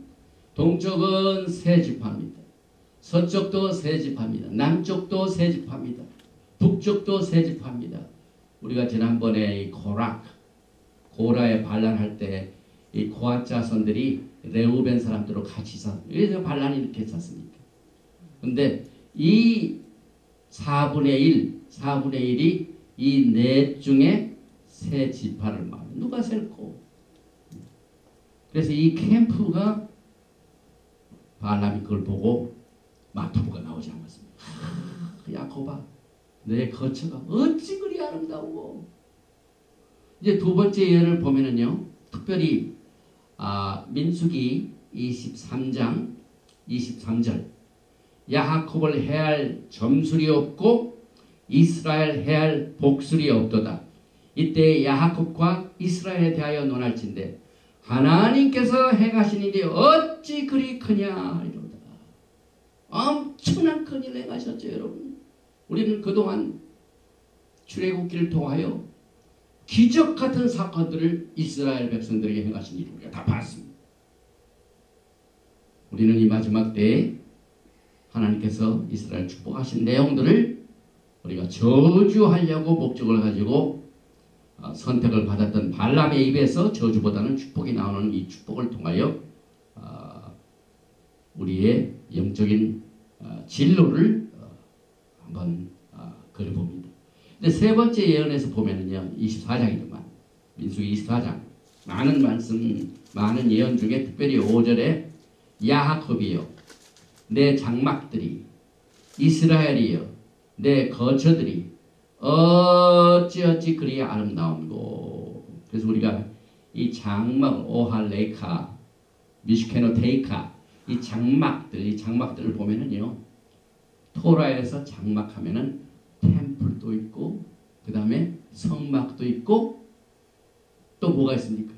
동쪽은 세 지파입니다. 서쪽도 세 지파입니다. 남쪽도 세 지파입니다. 북쪽도 세 지파입니다. 우리가 지난번에 이 고라에 반란할 때 이 고앗 자손들이 레우벤 사람들로 같이 그래서 반란이 이렇게 샀습니까? 근데 이 4분의 1이 이 넷 중에 세 지파를 말해. 누가 셀고. 그래서 이 캠프가 발람이 그걸 보고 마토부가 나오지 않았습니다. 야곱아, 내 거처가 어찌 그리 아름다우고. 이제 두 번째 예를 보면은요, 특별히 민수기 23장 23절. 야곱을 해할 점술이 없고 이스라엘 해할 복술이 없도다. 이때 야곱과 이스라엘에 대하여 논할진대 하나님께서 행하신 일이 어찌 그리 크냐 이러다. 엄청난 큰일 행하셨죠, 여러분. 우리는 그동안 출애굽기를 통하여 기적 같은 사건들을 이스라엘 백성들에게 행하신 일을 우리가 다 봤습니다. 우리는 이 마지막 때에 하나님께서 이스라엘 축복하신 내용들을 우리가 저주하려고 목적을 가지고 선택을 받았던 발람의 입에서 저주보다는 축복이 나오는 이 축복을 통하여 우리의 영적인 진로를 한번 그려봅니다. 근데 세 번째 예언에서 보면은요, 24장이지만 민수기 24장 많은 말씀, 많은 예언 중에 특별히 5절에 야곱이여 내 장막들이, 이스라엘이여 내 거처들이 어찌어찌 그리 아름다운고. 그래서 우리가 이 장막 오할레이카, 미슈케노테이카, 이 장막들을 보면은요, 토라에서 장막하면은 템플도 있고, 그 다음에 성막도 있고, 또 뭐가 있습니까?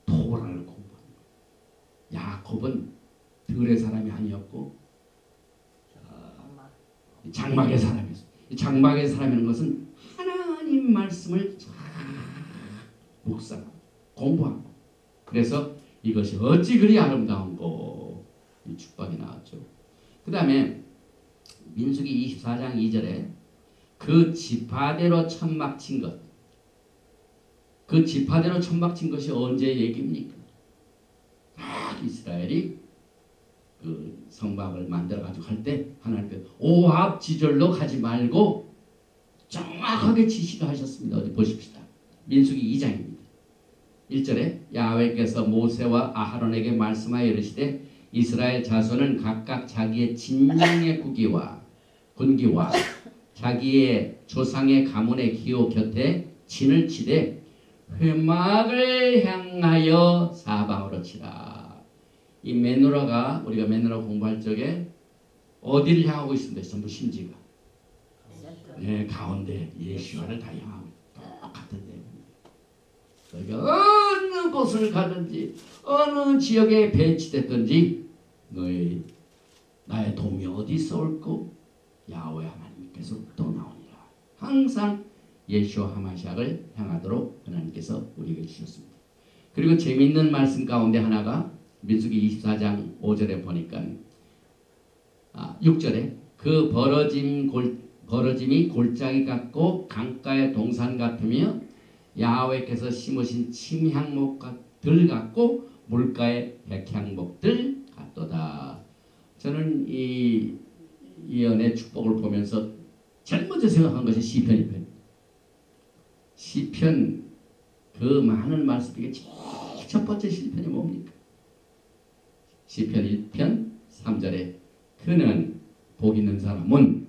토라를 공부하는 거예요. 야곱은 들의 사람이 아니었고 장막의 사람이었어요. 장막의 사람이라는 것은 하나님 말씀을 잘 묵상하고 공부하고, 그래서 이것이 어찌 그리 아름다운고 이 축복이 나왔죠. 그 다음에 민수기 24장 2절에 그 지파대로 천막 친 것, 그 지파대로 천막 친 것이 언제 얘기입니까? 이스라엘이 그 성막을 만들어가지고 할 때 하나님께서 오합지졸로 가지 말고 정확하게 지시를 하셨습니다. 어디 보십시다. 민수기 2장입니다. 1절에 야훼께서 모세와 아하론에게 말씀하여 이르시되 이스라엘 자손은 각각 자기의 진영의 군기와 자기의 조상의 가문의 기호 곁에 진을 치되 회막을 향하여 사방으로 치라. 이 메누라가, 우리가 메누라 공부할 적에 어디를 향하고 있습니다. 전부 심지가. 네, 가운데 예수와를 다 향하고 똑같은데. 너희가 어느 곳을 가든지 어느 지역에 배치됐든지 너희 나의 도움이 어디서 올고 야훼 하나님께서 또 나오니라. 항상 예수와 하마시아를 향하도록 하나님께서 우리에게 주셨습니다. 그리고 재미있는 말씀 가운데 하나가 민수기 24장 5절에 보니까 6절에 그 벌어짐이 골짜기 같고 강가의 동산 같으며 야훼께서 심으신 침향목들 같고 물가의 백향목들 같도다. 저는 이 예언의 축복을 보면서 제일 먼저 생각한 것이 시편 1편. 시편 그 많은 말씀 중에 제일 첫 번째 시편이 뭡니까? 시편 1편 3절에 그는 복 있는 사람은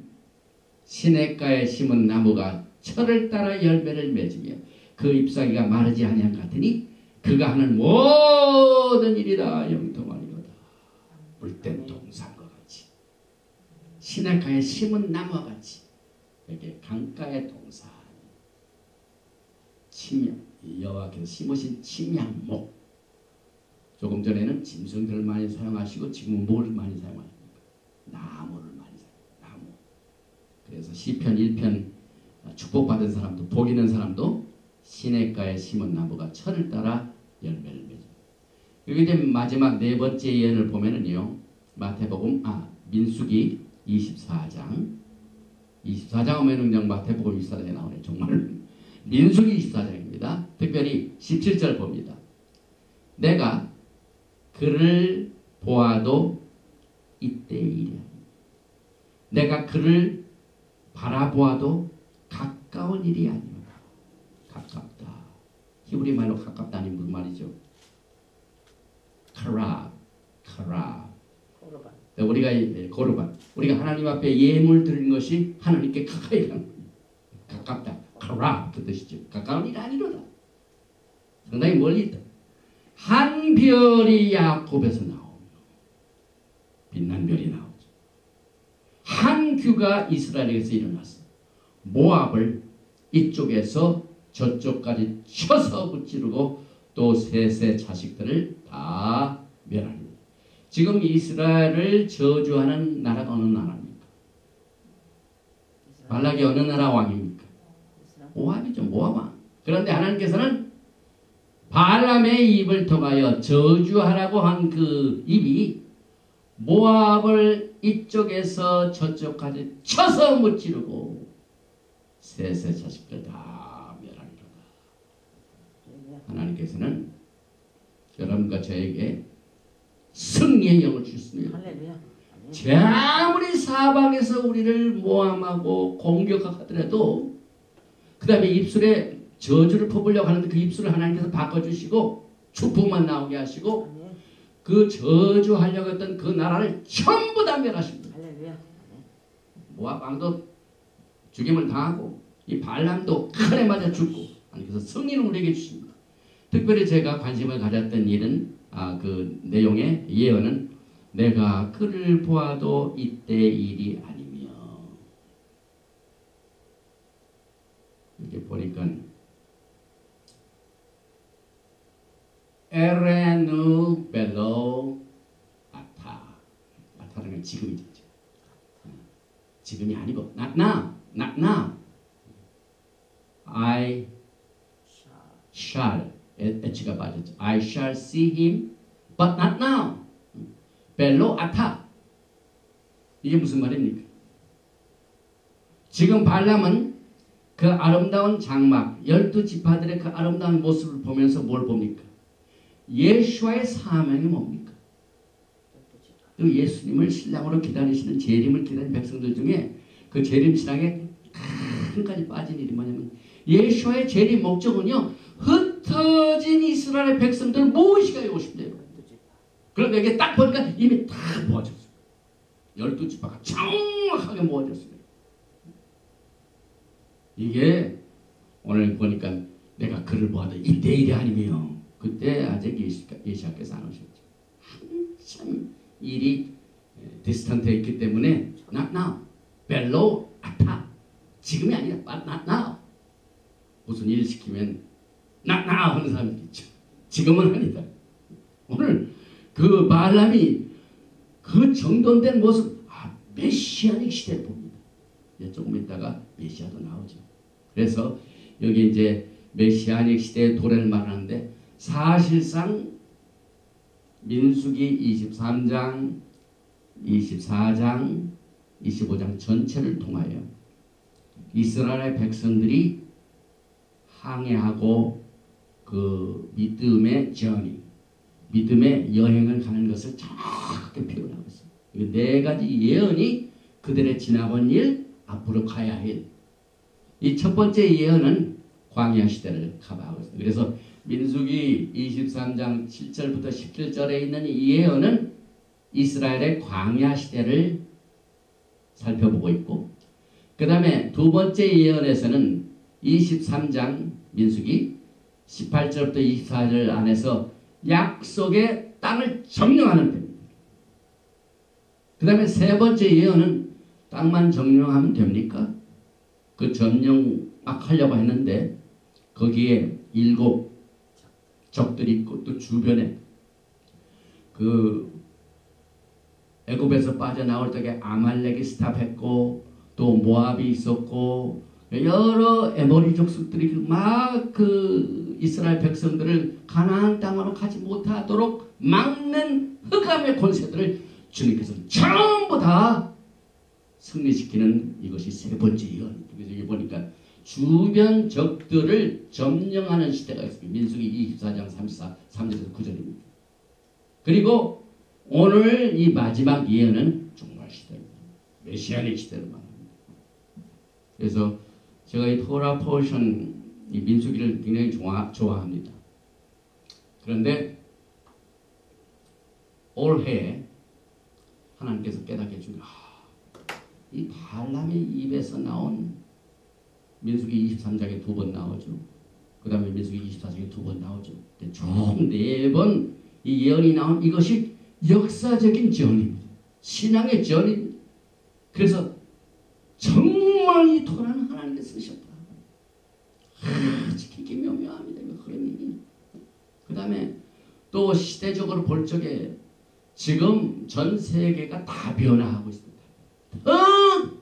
시냇가에 심은 나무가 철을 따라 열매를 맺으며 그 잎사귀가 마르지 아니한 같으니 그가 하는 모든 일이라 영통하리로다. 물된 동산과 같이 시냇가에 심은 나무와 같이 이렇게 강가의 동산 침향 여호와께서 심으신 침향목. 조금 전에는 짐승들을 많이 사용하시고 지금은 뭘 많이 사용하십니까? 나무를 많이 사용해요. 나무. 그래서 시편 1편 축복받은 사람도 복 있는 사람도 시냇가에 심은 나무가 철을 따라 열매를 맺어요. 그리고 이제 마지막 네 번째 예언을 보면은요. 마태복음 민수기 24장 오면 그냥 마태복음 24장에 나오네. 정말 민수기 24장입니다. 특별히 17절 봅니다. 내가 그를 보아도 이때이랴. 내가 그를 바라보아도 가까운 일이 아니오라. 가깝다. 히브리 말로 가깝다니 무슨 말이죠? 카랍. 고르반. 우리가 하나님 앞에 예물 드리는 것이 하나님께 가까이 가는 거예요. 가깝다. 카랍 그 뜻이죠. 가까운 일이 아니로다. 상당히 멀리 있다. 한 별이 야곱에서 나오며 빛난 별이 나오죠. 한 규가 이스라엘에서 일어났어. 모압을 이쪽에서 저쪽까지 쳐서 무찌르고 또 셋의 자식들을 다 멸합니다. 지금 이스라엘을 저주하는 나라가 어느 나라입니까? 발락이 어느 나라 왕입니까? 모압이죠. 모압 왕. 그런데 하나님께서는 발람의 입을 통하여 저주하라고 한 그 입이 모압을 이쪽에서 저쪽까지 쳐서 무찌르고 셋의 자식들 다 멸하리로다. 하나님께서는 여러분과 저에게 승리의 영을 주셨습니다. 아무리 사방에서 우리를 모함하고 공격하더라도 그 다음에 입술에 저주를 퍼부려고 하는데 그 입술을 하나님께서 바꿔주시고 축복만 나오게 하시고 그 저주하려고 했던 그 나라를 전부 다 멸하십니다. 모압 왕도 죽임을 당하고 이 발람도 칼에 맞아 죽고 하나님께서 승리를 우리에게 주십니다. 특별히 제가 관심을 가졌던 일은 그 내용의 예언은 내가 그를 보아도 이때 일이 아니며 이렇게 보니까 에레누 벨로 아타라는 건 지금이죠. 지금이 아니고 not now. I shall H가 빠졌죠. I shall see him but not now. 벨로 아타. 이게 무슨 말입니까? 지금 발람은 그 아름다운 장막 12지파들의 그 아름다운 모습을 보면서 뭘 봅니까? 예수와의 사명이 뭡니까? 그 예수님을 신랑으로 기다리시는 재림을 기다리는 백성들 중에 그 재림 신앙에 한 가지 빠진 일이 뭐냐면 예수와의 재림 목적은요 흩어진 이스라엘의 백성들을 모으시게 하고 싶대요. 그런데 이게 딱 보니까 이미 다 모아졌어요. 12지파가 정확하게 모아졌어요. 이게 오늘 보니까 내가 그를 보아도 이때 일이 아니며 그때 아직 예수께서 안 오셨죠. 한참 일이 디스턴트에 있기 때문에 not now, bello, 아타 지금이 아니라 not now. 무슨 일 시키면 not now 하는 사람이 있죠. 지금은 아니다. 오늘 그 발람이 그 정돈된 모습, 메시아닉 시대를 봅니다. 조금 있다가 메시아도 나오죠. 그래서 여기 이제 메시아닉 시대의 도래를 말하는데 사실상 민수기 23장, 24장, 25장 전체를 통하여 이스라엘의 백성들이 항해하고 그 믿음의 journey, 믿음의 여행을 가는 것을 정확하게 표현하고 있습니다. 이 네 가지 예언이 그들의 지나온 일, 앞으로 가야 할 일. 이 첫 번째 예언은 광야 시대를 커버하고 있습니다. 그래서 민수기 23장 7절부터 17절에 있는 이 예언은 이스라엘의 광야 시대를 살펴보고 있고, 그 다음에 두 번째 예언에서는 23장 민수기 18절부터 24절 안에서 약속의 땅을 점령하는 때입니다. 그 다음에 세 번째 예언은 땅만 점령하면 됩니까? 그 점령 막 하려고 했는데 거기에 7 적들이 있고 또 주변에 그 애굽에서 빠져나올 때에 아말렉이 스탑했고 또 모압이 있었고 여러 에모리 족속들이 막 그 이스라엘 백성들을 가나안 땅으로 가지 못하도록 막는 흑암의 권세들을 주님께서 전부 다 승리시키는 이것이 세 번째 예언. 여기 보니까 주변 적들을 점령하는 시대가 있습니다. 민수기 24장 3절에서 9절입니다. 그리고 오늘 이 마지막 예언은 종말 시대입니다. 메시아닉 시대를 말합니다. 그래서 제가 이 토라 포션 이 민수기를 굉장히 좋아합니다. 그런데 올해 하나님께서 깨닫게 해준 이 발람의 입에서 나온 민수기 23장에 2번 나오죠. 그 다음에 민수기 24장에 2번 나오죠. 총 4번 이 예언이 나온 이것이 역사적인 전입니다. 신앙의 전입니다. 그래서 정말 이 토라는 하나님께 쓰셨다. 지키기 묘묘합니다. 흐름이. 그 다음에 또 시대적으로 볼 적에 지금 전 세계가 다 변화하고 있습니다.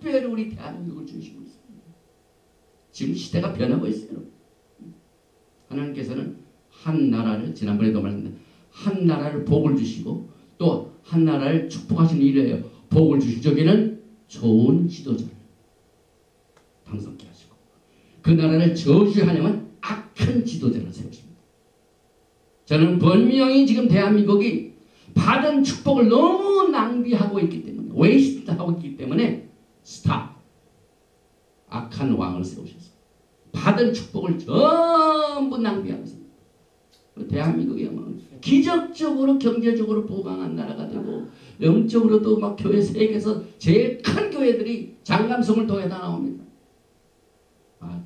특별히 우리 대한민국을 중심으로 있습니다. 지금 시대가 변하고 있어요. 하나님께서는 한 나라를 지난번에도 말했는데 한 나라를 복을 주시고 또 한 나라를 축복하시는 일이에요. 복을 주시고 저기는 좋은 지도자를 당선케 하시고 그 나라를 저주하려면 악한 지도자를 세우십니다. 저는 분명히 지금 대한민국이 받은 축복을 너무 낭비하고 있기 때문에 웨이스트하고 있기 때문에 스탑 악한 왕을 세우셔서 받은 축복을 전부 낭비하고 있습니다. 대한민국이 기적적으로 경제적으로 부강한 나라가 되고 영적으로도 막 교회 세계에서 제일 큰 교회들이 장감성을 통해 다 나옵니다.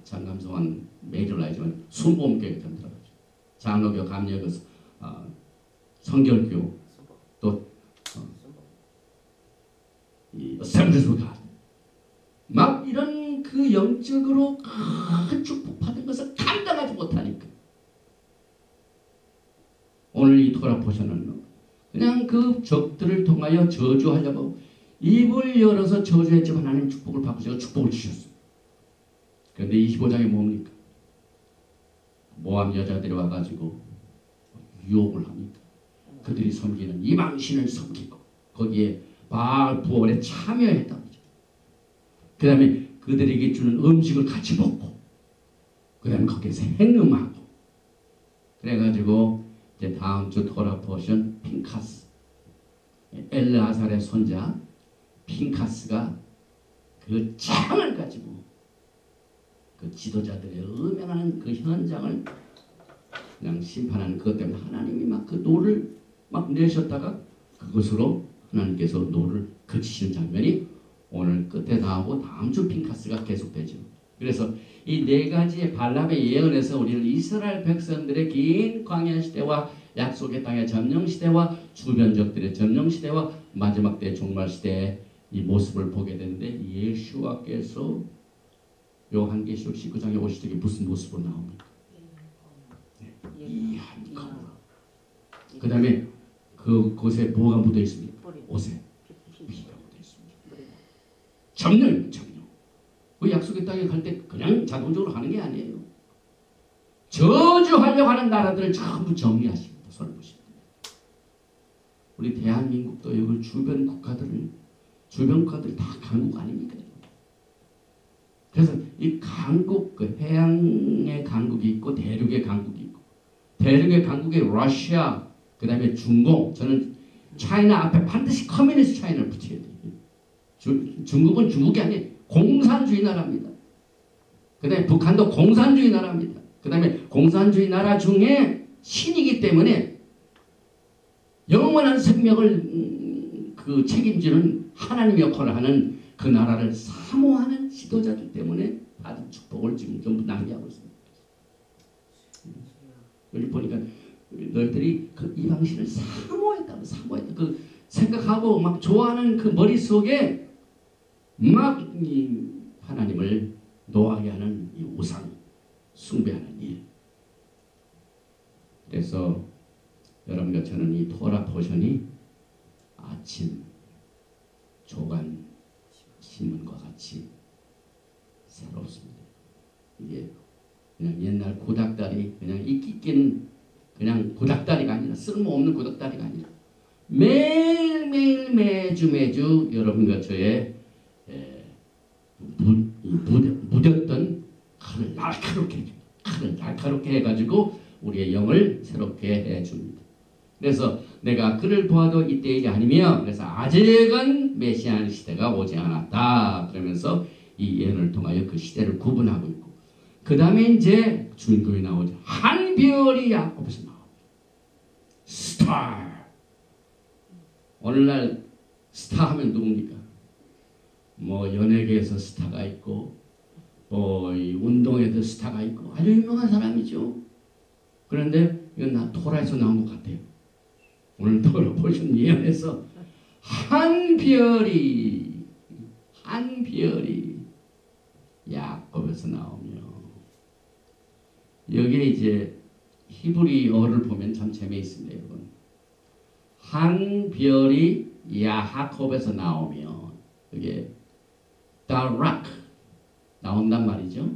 장감성은 메이저로 알지만 순복음교회가 좀 들어가죠. 장로교, 감리교, 성결교 또 어셈블리가 막 이런 그 영적으로 큰 축복 받은 것을 감당하지 못하니까 오늘 이 토라 포션은 그냥 그 적들을 통하여 저주하려고 입을 열어서 저주했지만 하나님 축복을 바꾸셔서 축복을 주셨어요. 그런데 25장에 뭡니까? 모압 여자들이 와가지고 유혹을 합니다. 그들이 섬기는 이방신을 섬기고 거기에 바알 부월에 참여했다고 하죠. 그 다음에 그들에게 주는 음식을 같이 먹고 그 다음에 거기에서 행음하고 그래가지고 이제 다음 주 토라 포션 핀카스 엘르아살의 손자 핀카스가 그 창을 가지고 그 지도자들의 음행하는 그 현장을 그냥 심판하는 그것 때문에 하나님이 막 그 노를 막 내셨다가 그것으로 하나님께서 노를 그치시는 장면이 오늘 끝에 나오고 다음 주 핀카스가 계속되죠. 그래서 이 네 가지의 발람의 예언에서 우리는 이스라엘 백성들의 긴 광야 시대와 약속의 땅의 점령 시대와 주변적들의 점령 시대와 마지막 때 종말 시대에 이 모습을 보게 되는데 예수와께서 요한계시록 19장에 오실 때 무슨 모습으로 나옵니까? 이 한컴으로. 그 다음에 그곳에 뭐가 묻어 있습니까? 옷에 피가 묻어 있습니다. 정령, 정령. 그 약속의 땅에 갈 때 그냥 자동적으로 가는 게 아니에요. 저주하려고 하는 나라들을 전부 정리하십니다. 손을 보십니다. 우리 대한민국도 여기 주변 국가들이 다 강국 아닙니까? 그래서 이 강국, 그 해양의 강국이 있고 대륙의 강국이 있고 대륙의 강국이 러시아, 그 다음에 중공, 저는 차이나 앞에 반드시 커뮤니스트 차이나를 붙여야 돼요. 중국은 중국이 아니에요. 공산주의 나라입니다. 그 다음에 북한도 공산주의 나라입니다. 그 다음에 공산주의 나라 중에 신이기 때문에 영원한 생명을 그 책임지는 하나님 역할을 하는 그 나라를 사모하는 지도자들 때문에 받은 축복을 지금 전부 낭비하고 있습니다. 여기 보니까 너희들이 그 이방신을 사모했다. 그 생각하고 막 좋아하는 그 머릿속에 막 이 하나님을 노하게 하는 이 우상 숭배하는 일. 그래서 여러분과 저는 이 토라 포션이 아침 조간 신문과 같이 새롭습니다. 이게 그냥 옛날 구닥다리 그냥 이끼낀 그냥 구닥다리가 아니라 쓸모없는 구닥다리가 아니라 매일매일 매주 여러분과 저의 묻었던 칼을 날카롭게 해가지고 우리의 영을 새롭게 해줍니다. 그래서 내가 그를 보아도 이때일이 아니며 그래서 아직은 메시아의 시대가 오지 않았다. 그러면서 이 예언을 통하여 그 시대를 구분하고 있고 그 다음에 이제 주인공이 나오죠. 한 별이 야곱에서 나옵니다. 스타. 오늘날 스타 하면 누굽니까? 뭐 연예계에서 스타가 있고 뭐 이 운동에도 스타가 있고 아주 유명한 사람이죠. 그런데 이건 나 토라에서 나온 것 같아요. 오늘 토라 보신 예언에서 한 별이 야곱에서 나오며 여기에 이제 히브리어를 보면 참 재미있습니다. 여러분. 한 별이 야곱에서 나오며 이게 다락 나온단 말이죠.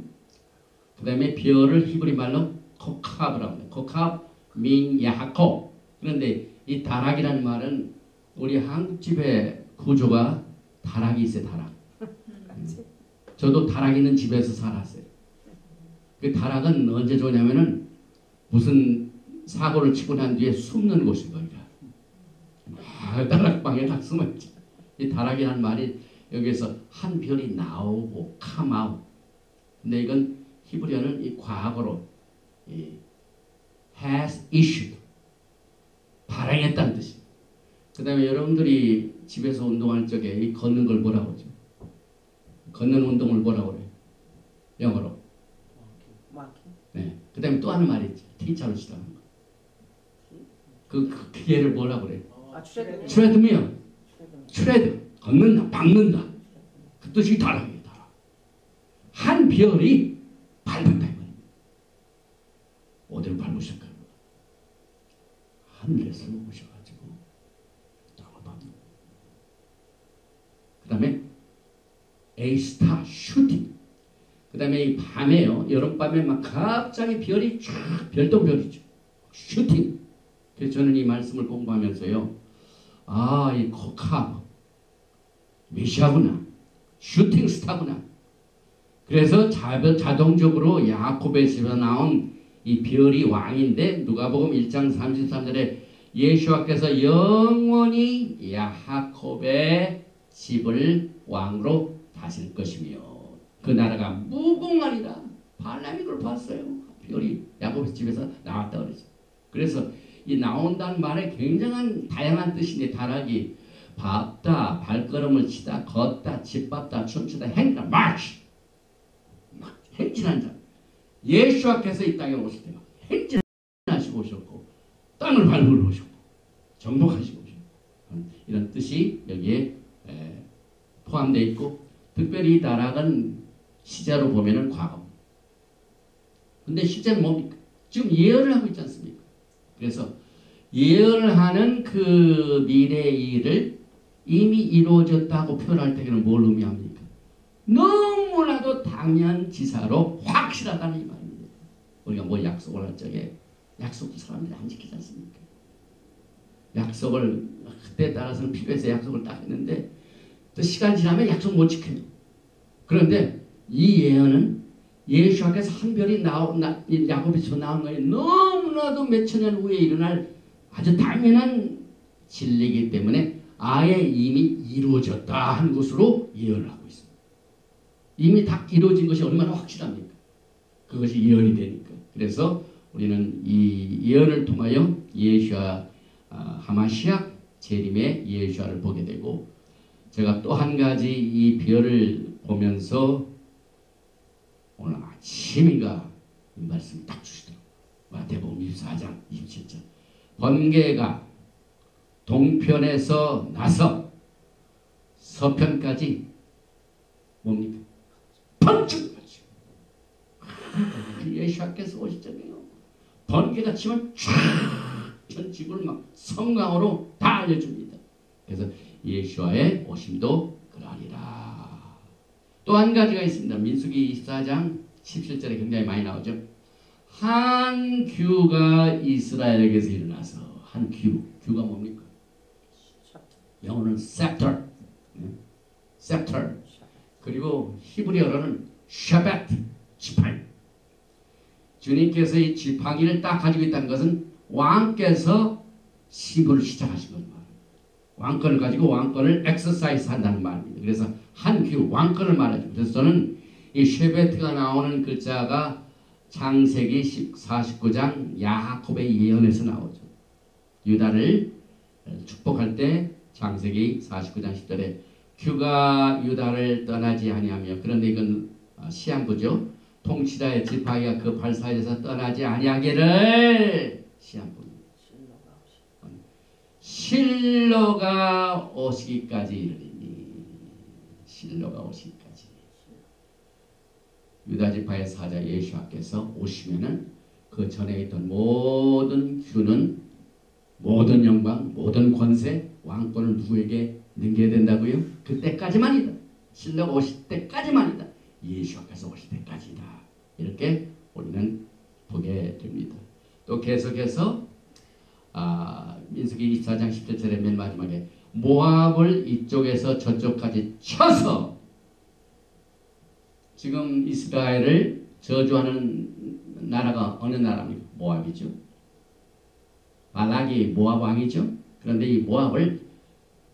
그 다음에 별을 히브리 말로 코캅이라고 합니다. 코캅 민 야곱. 그런데 이 다락이라는 말은 우리 한국집의 구조가 다락이 있어요. 다락. 저도 다락 있는 집에서 살았어요. 그 다락은 언제 좋냐면은 무슨 사고를 치고 난 뒤에 숨는 곳인 거니까. 다락방에 딱 숨어있지. 이 다락이라는 말이 여기에서 한 별이 나오고 카마우. 근데 이건 히브리어는 이 과거로 has issued 발행했다는 뜻입니다. 그 다음에 여러분들이 집에서 운동할 적에 이 걷는 걸 뭐라고 하죠? 걷는 운동을 뭐라고 그래요? 영어로. 네. 그 다음에 또 하는 말이 있죠. T자로 시작하는 거. 그 얘를 뭐라고 그래요? 트레드미어. 트레드. 걷는다. 밟는다. 그 뜻이 다락이에요. 다락. 한 별이 밟았다. 어디를 밟으실까요? 하늘에서 오셔가지고 땅을 밟는. 그 다음에 A star shooting. 그 다음에 이 밤에요. 여름밤에 막 갑자기 별이 쫙 별똥별이죠. 슈팅. 그래서 저는 이 말씀을 공부하면서요. 아, 이 코캅 메시아구나. 슈팅 스타구나. 그래서 자동적으로 야곱에서 나온 이 별이 왕인데 누가복음 1장 33절에 예수와께서 영원히 야곱의 집을 왕으로 다스릴 것이며 그 나라가 무궁하리라. 발람이 그걸 봤어요. 별이 야곱의 집에서 나왔다 그러죠. 그래서 이 나온다는 말에 굉장한 다양한 뜻인데 다락이 밟다, 발걸음을 치다, 걷다, 짓밟다, 춤추다, 행다, 마치 막 행진한 자. 예수와께서 이 땅에 오실 때 행진하시고 오셨고 땅을 밟으러 오셨고 정복하시고 오셨고 이런 뜻이 여기에 포함되어 있고, 특별히 다락은 시제로 보면은 과거. 근데 실제는 뭡니까? 지금 예언을 하고 있지 않습니까? 그래서 예언을 하는 그 미래의 일을 이미 이루어졌다고 표현할 때에는 뭘 의미합니까? 너무나도 당연지사로 확실하다는 이 말입니다. 우리가 뭐 약속을 할 적에 약속도 사람들이 안 지키지 않습니까? 약속을 그때 따라서는 필요해서 약속을 딱 했는데 또 시간 지나면 약속 못 지켜요. 그런데 이 예언은 예수께서 한 별이 야곱에서 나온 거에 너무나도 몇천 년 후에 일어날 아주 당연한 진리이기 때문에 아예 이미 이루어졌다 하는 것으로 예언을 하고 있습니다. 이미 다 이루어진 것이 얼마나 확실합니까? 그것이 예언이 되니까. 그래서 우리는 이 예언을 통하여 예수와 하마시아 재림의 예수와를 보게 되고, 제가 또 한 가지 이 별을 보면서 오늘 아침이가 이 말씀을 딱 주시더라고요. 마태복음 24장 27절. 번개가 동편에서 나서 서편까지 뭡니까? 번쩍 맞죠. 예수께서 오실 적에요. 번개가 치면 쫙 전 지구를 막 성광으로 다 알려줍니다. 그래서 예수와의 오심도 그러하리라. 또 한 가지가 있습니다. 민수기 24장 17절에 굉장히 많이 나오죠. 한 규가 이스라엘에게서 일어나서, 한 규가 뭡니까? 영어는 scepter, scepter. 그리고 히브리어로는 샤벳, 지팡이. 주님께서 이 지팡이를 딱 가지고 있다는 것은 왕께서 시부를 시작하신 겁니다. 왕권을 가지고 왕권을 엑서사이즈 한다는 말입니다. 그래서 한 규, 왕권을 말하죠. 그래서 저는 이 쉐베트가 나오는 글자가 창세기 49장 야곱의 예언에서 나오죠. 유다를 축복할 때 창세기 49장 10절에 규가 유다를 떠나지 아니하며, 그런데 이건 시한부죠. 통치자의 지팡이가 그 발 사이에서 떠나지 아니하기를, 시한부. 실로가 오시기까지 이르리니, 실로가 오시기까지. 유다 지파의 사자 예수께서 오시면은 그 전에 있던 모든 규는, 모든 영광, 모든 권세, 왕권을 누구에게 넘겨야 된다고요? 그때까지만이다. 실로가 오실 때까지만이다. 예수께서 오실 때까지다. 이렇게 우리는 보게 됩니다. 또 계속해서 민수기 24장 17절의 맨 마지막에 모압을 이쪽에서 저쪽까지 쳐서, 지금 이스라엘을 저주하는 나라가 어느 나라입니까? 모압이죠. 발락이 모압 왕이죠. 그런데 이 모압을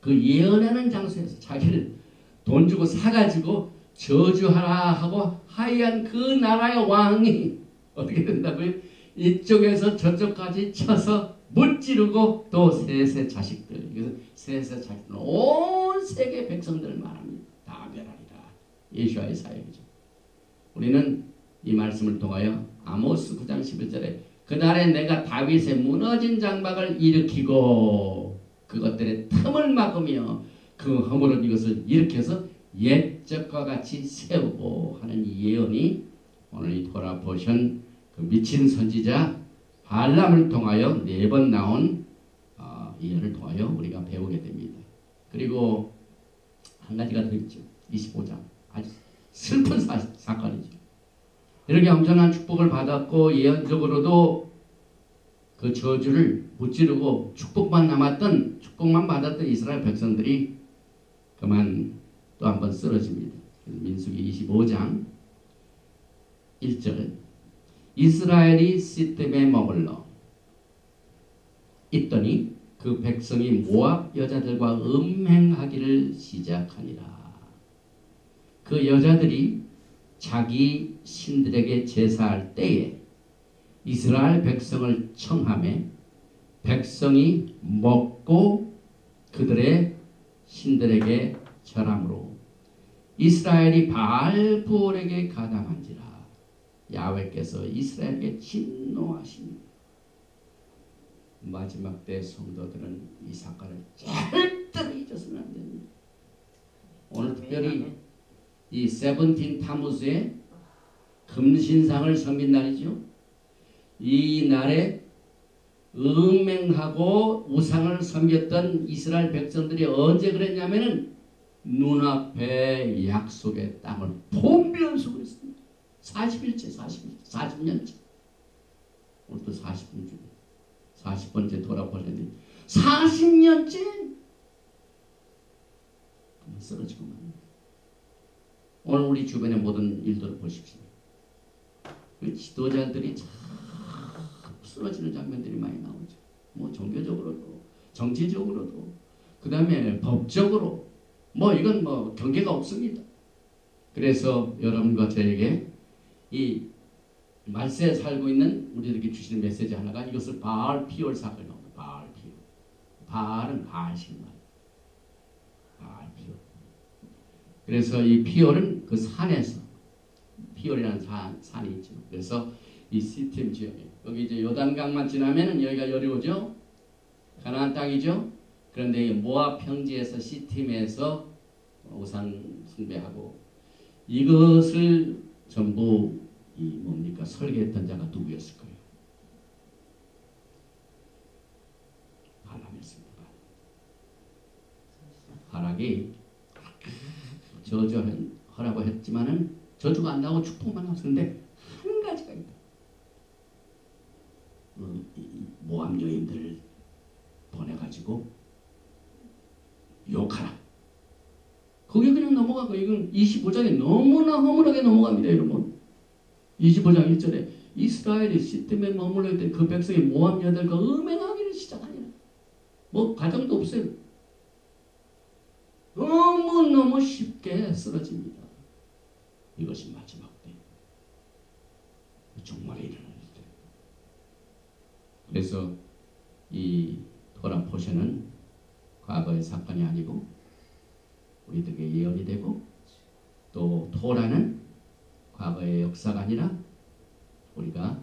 그 예언하는 장소에서 자기를 돈 주고 사가지고 저주하라 하고 하얀 그 나라의 왕이 어떻게 된다고요? 이쪽에서 저쪽까지 쳐서 무찌르고 또 셋의 자식들, 그래서 셋의 자식들, 온 세계 백성들을 말합니다. 다 멸하리라. 예수와의 사역이죠. 우리는 이 말씀을 통하여 아모스 9장 11절에 그날에 내가 다윗의 무너진 장막을 일으키고 그것들의 틈을 막으며 그 허물은 이것을 일으켜서 옛적과 같이 세우고 하는 이 예언이 오늘 이 토라 포션 그 미친 선지자 발람을 통하여 4번 나온 예언을 통하여 우리가 배우게 됩니다. 그리고 한 가지가 더 있죠. 25장. 아주 슬픈 사건이죠. 이렇게 엄청난 축복을 받았고 예언적으로도 그 저주를 무찌르고 축복만 받았던 이스라엘 백성들이 그만 또 한 번 쓰러집니다. 민수기 25장 1절 이스라엘이 시템에 머물러 있더니 그 백성이 모압 여자들과 음행하기를 시작하니라. 그 여자들이 자기 신들에게 제사할 때에 이스라엘 백성을 청하며 백성이 먹고 그들의 신들에게 절함으로 이스라엘이 바알부올에게 가담한지라. 야훼께서 이스라엘에게 진노하시니 마지막 때 성도들은 이 사건을 절대로 잊어서는 안 됩니다. 오늘 특별히 이 세븐틴 타무스의 금신상을 섬긴 날이죠. 이 날에 음행하고 우상을 섬겼던 이스라엘 백성들이 언제 그랬냐면은 눈앞에 약속의 땅을 폼비연수고 있습니다. 40년째. 오늘도 40번째 돌아보셨는데 40년째 쓰러지고 맙니다. 오늘 우리 주변의 모든 일들을 보십시오. 그 지도자들이 참 쓰러지는 장면들이 많이 나오죠. 뭐 종교적으로도 정치적으로도 그 다음에 법적으로 뭐 이건 뭐 경계가 없습니다. 그래서 여러분과 저에게 이 말세에 살고 있는 우리들에게 주시는 메시지 하나가 이것을 바알 피올 사건이라고 합니다. 바알 피올. 바알은 바알신 말. 바알 피올. 그래서 이 피올은 그 산에서 피올이라는 산이 있죠. 그래서 이 시팀 지역에 여기 이제 요단강만 지나면은 여기가 여리고죠. 가나안 땅이죠. 그런데 이 모압 평지에서 시팀에서 우상 숭배하고 이것을 전부 이 뭡니까 설계했던 자가 누구였을까요? 발람이었습니다. 발락이 저주하라고 했지만은 저주가 안 나오고 축복만 나왔는데 한 가지가 있다. 모압 여인들을 보내가지고 욕하라. 그게 그냥 넘어가고 이건 25장에 너무나 허물하게 넘어갑니다. 여러분. 25장 1절에 이스라엘이 시팀에 머물러 있던 그 백성이 모압 여들과 음행하기를 시작하니라. 뭐 가정도 없어요. 너무너무 쉽게 쓰러집니다. 이것이 마지막 때 정말에 일어날 때. 그래서 이 토라 포션은 과거의 사건이 아니고 우리들에게 예언이 되고 또 토라는 과거의 역사가 아니라 우리가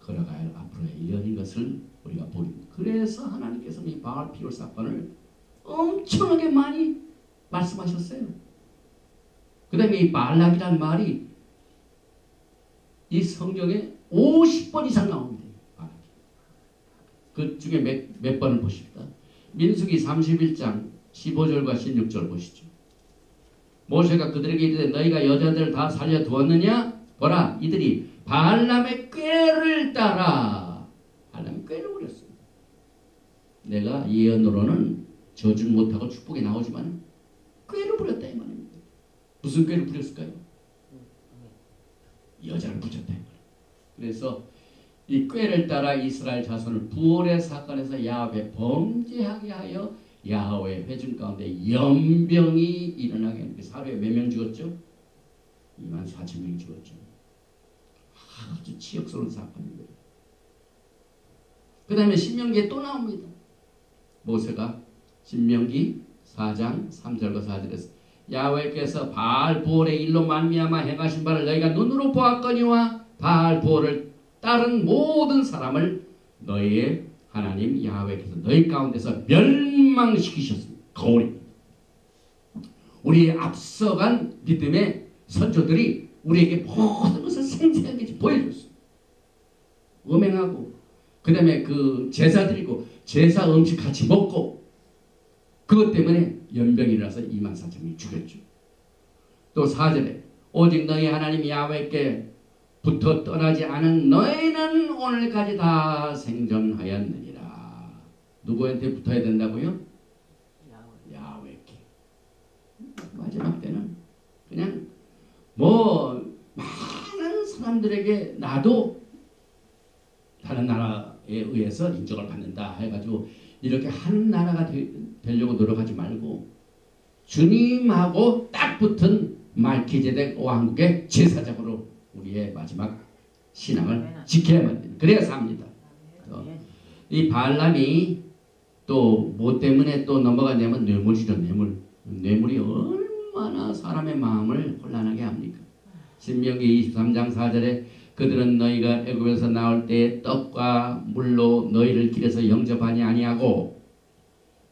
걸어가야 할 앞으로의 예언인 것을 우리가 보입니다. 그래서 하나님께서 이 바알 피올 사건을 엄청나게 많이 말씀하셨어요. 그 다음에 이 발락이라는 말이 이 성경에 50번 이상 나옵니다. 그 중에 몇 번을 보십시다. 민수기 31장 15절과 16절 보시죠. 모세가 그들에게 이르되 너희가 여자들을 다 살려두었느냐? 보라 이들이 발람의 꾀를 따라 발람의 꾀를 부렸어요. 내가 예언으로는 저주는 못하고 축복이 나오지만 꾀를 부렸다 이 말입니다. 무슨 꾀를 부렸을까요? 여자를 붙였다 이 말입니다. 그래서 이 꾀를 따라 이스라엘 자손을 부올의 사건에서 야훼 범죄하게 하여 야훼 회중 가운데 연병이 일어나게 하는 게 하루에 몇 명 죽었죠? 24,000명이 죽었죠. 아주 치욕스러운 사건입니다. 그 다음에 신명기에 또 나옵니다. 모세가 신명기 4장 3절과 4절에서 야훼께서 바알 부올의 일로 말미암아 행하신 바를 너희가 눈으로 보았거니와 바알 부올을 따른 모든 사람을 너희의 하나님 야훼께서 너희 가운데서 멸망시키셨습니다. 거울입니다. 우리의 앞서간 믿음의 선조들이 우리에게 모든 것을 생생하게 보여줬어요. 음행하고 그 다음에 그 제사 드리고 제사 음식 같이 먹고 그것 때문에 연병이 일어나서 24,000명이 죽였죠. 또 4절에 오직 너희 하나님 야훼께 붙어 떠나지 않은 너희는 오늘까지 다 생존하였느니라. 누구한테 붙어야 된다고요? 야훼께. 마지막 때는 그냥 뭐 많은 사람들에게 나도 다른 나라에 의해서 인정을 받는다 해가지고 이렇게 한 나라가 되려고 노력하지 말고 주님하고 딱 붙은 말기제덱 왕국의 제사장으로 우리의 마지막 신앙을 지켜야만 됩니다. 그래야 삽니다. 이 발람이 또 뭐 때문에 또 넘어가냐면 뇌물이죠. 뇌물이 얼마나 사람의 마음을 혼란하게 합니까? 신명기 23장 4절에 그들은 너희가 애굽에서 나올 때에 떡과 물로 너희를 길에서 영접하니 아니하고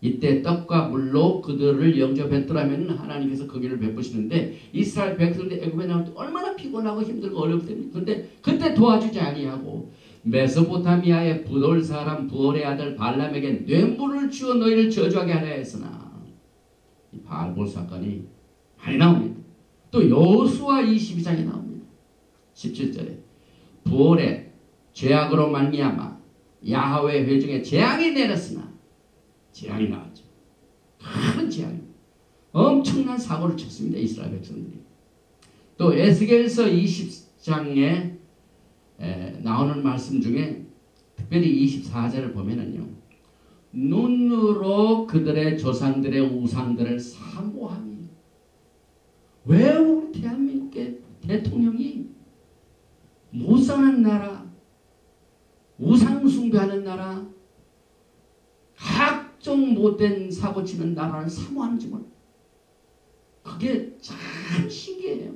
이때 떡과 물로 그들을 영접했더라면 하나님께서 거기를 베푸시는데 이스라엘 백성들 애굽에 나올 때 얼마나 피곤하고 힘들고 어려울 때입니다. 근데 그때 도와주지 아니하고 메소포타미아의 부돌 사람 부올의 아들 발람에게 뇌물을 주어 너희를 저주하게 하려 했으나 이 바알볼 사건이 많이 나옵니다. 또 여호수아 22장에 나옵니다. 17절에 부올의 죄악으로 말미암아 야하웨 회중에 재앙이 내렸으나 재앙이 나왔죠. 큰 재앙입니다. 엄청난 사고를 쳤습니다. 이스라엘 백성들이. 또 에스겔서 20장에 나오는 말씀 중에 특별히 24절을 보면은요. 눈으로 그들의 조상들의 우상들을 사모하며 왜 우리 대한민국의 대통령이 무상한 나라, 우상 숭배하는 나라, 각종 못된 사고치는 나라를 사모하는지 몰라. 그게 참 신기해요.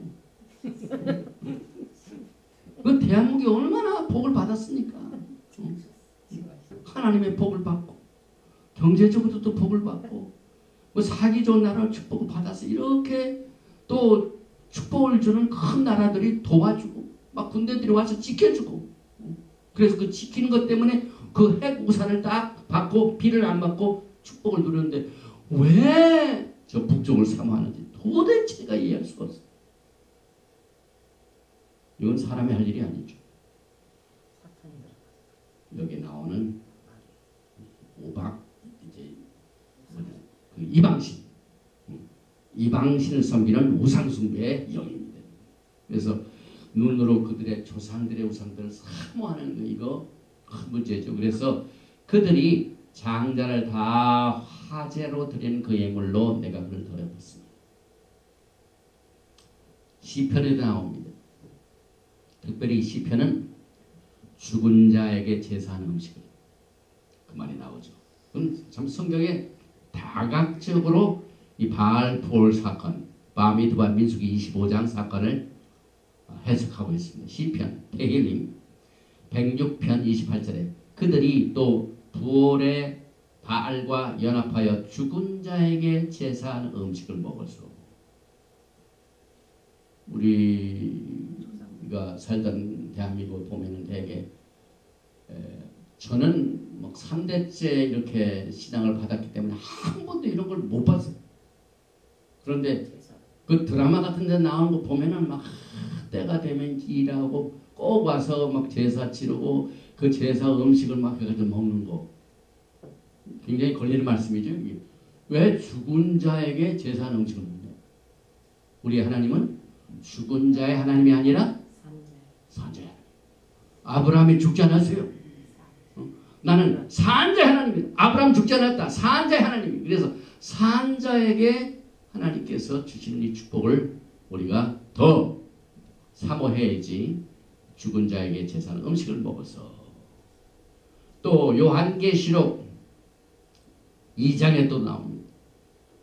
그 대한민국이 얼마나 복을 받았습니까? 하나님의 복을 받고 경제적으로도 또 복을 받고 뭐 사기 좋은 나라를 축복을 받아서 이렇게 또 축복을 주는 큰 나라들이 도와주고 막 군대들이 와서 지켜주고 그래서 그 지키는 것 때문에 그 핵 우산을 딱 받고 비를 안 맞고 축복을 누렸는데 왜 저 북쪽을 사모하는지 도대체 제가 이해할 수가 없어요. 이건 사람이 할 일이 아니죠. 여기 나오는 오박 이제 그 이방신을 섬기는 우상숭배의 영입니다. 그래서 눈으로 그들의 조상들의 우상들을 사모하는 거 이거 큰 문제죠. 그래서 그들이 장자를 다 화제로 드리는 그 예물로 내가 그를 더럽혔습니다. 시편에도 나옵니다. 특별히 시편은 죽은 자에게 제사하는 음식을 그 말이 나오죠. 그건 참 성경에 다각적으로 이 바알 부올 사건, 바미드바 민수기 25장 사건을 해석하고 있습니다. 시편 테힐림 106편 28절에 그들이 또 부올의 바알과 연합하여 죽은 자에게 제사하는 음식을 먹었소. 우리가 살던 대한민국 보면은 되게 저는 막 3대째 이렇게 신앙을 받았기 때문에 한 번도 이런 걸 못 봤어요. 그런데 그 드라마 같은 데 나오는 거 보면은 막 때가 되면 일하고 꼭 와서 막 제사 치르고 그 제사 음식을 막 해가지고 먹는 거 굉장히 걸리는 말씀이죠. 왜 죽은 자에게 제사하는 음식을 먹냐? 우리 하나님은 죽은 자의 하나님이 아니라 산자의 하나님. 아브라함이 죽지 않았어요. 나는 산자의 하나님이다. 아브라함 죽지 않았다. 산자의 하나님이. 그래서 산자에게 하나님께서 주시는 이 축복을 우리가 더 사모해야지. 죽은 자에게 제사는 음식을 먹어서. 또 요한계시록 2장에 또 나옵니다.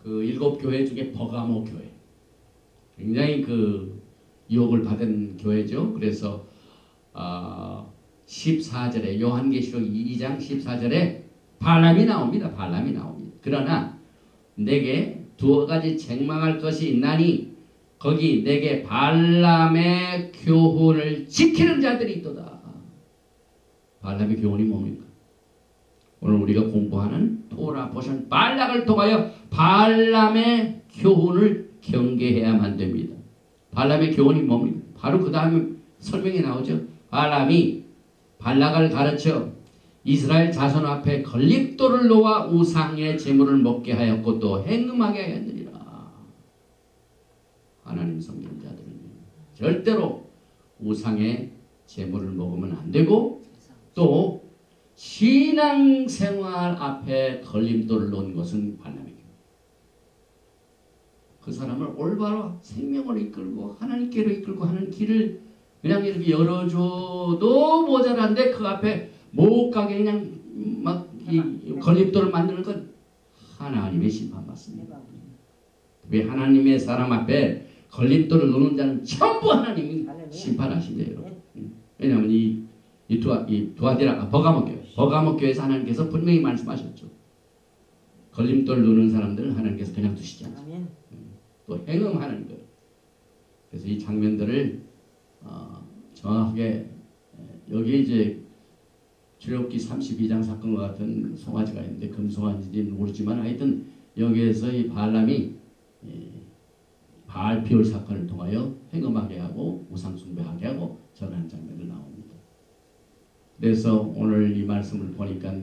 그 7교회 중에 버가모 교회. 굉장히 그 유혹을 받은 교회죠. 그래서 14절에 요한계시록 2장 14절에 발람이 나옵니다. 발람이 나옵니다. 그러나 내게 두 가지 책망할 것이 있나니 거기 내게 발람의 교훈을 지키는 자들이 있도다. 발람의 교훈이 뭡니까? 오늘 우리가 공부하는 토라 포션 발락을 통하여 발람의 교훈을 경계해야만 됩니다. 발람의 교훈이 뭡니까? 바로 그 다음에 설명이 나오죠. 발람이 발락을 가르쳐 이스라엘 자손 앞에 걸림돌을 놓아 우상의 제물을 먹게 하였고 또 행음하게 하였느니라. 하나님 섬기는 자들은 절대로 우상의 제물을 먹으면 안 되고 또 신앙생활 앞에 걸림돌을 놓은 것은 발람이에요. 그 사람을 올바로 생명을 이끌고 하나님께로 이끌고 하는 길을 그냥 이렇게 열어줘도 모자란데 그 앞에 못 가게 그냥 막 이 걸림돌을 만드는 건 하나님의 심판받습니다. 왜 하나님의 사람 앞에 걸림돌을 놓는 자는 전부 하나님이 심판하신대요. 여러분. 왜냐하면 이 두아디라 버가모 교회에서 하나님께서 분명히 말씀하셨죠. 걸림돌 누는 사람들은 하나님께서 그냥 두시지 않죠. 또 행음하는 거예요. 그래서 이 장면들을 정확하게 여기 이제 출애굽기 32장 사건과 같은 송아지가 있는데 금송아지인지는 모르지만 하여튼 여기에서 이 발람이 바알 비올 사건을 통하여 행음하게 하고 우상 숭배하게 하고 전하는 장면을 나옵니다. 그래서 오늘 이 말씀을 보니까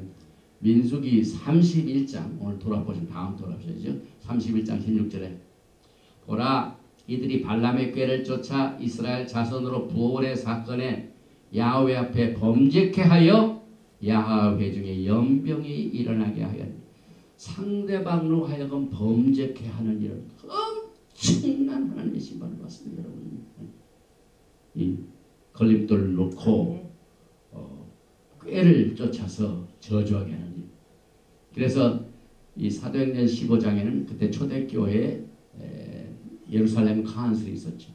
민수기 31장 오늘 돌아보시면 다음 돌아보셔야죠. 31장 16절에 보라 이들이 발람의 꾀를 쫓아 이스라엘 자손으로 부올의 사건에 야훼 앞에 범죄케 하여 야훼 중에 연병이 일어나게 하였니 상대방으로 하여금 범죄케 하는 이런 엄청난 하나님의 심판을 받습니다. 여러분 이 걸림돌을 놓고 꾀를 쫓아서 저주하게 하는 일. 그래서 이 사도행전 15장에는 그때 초대교회에 예루살렘 카운슬이 있었죠.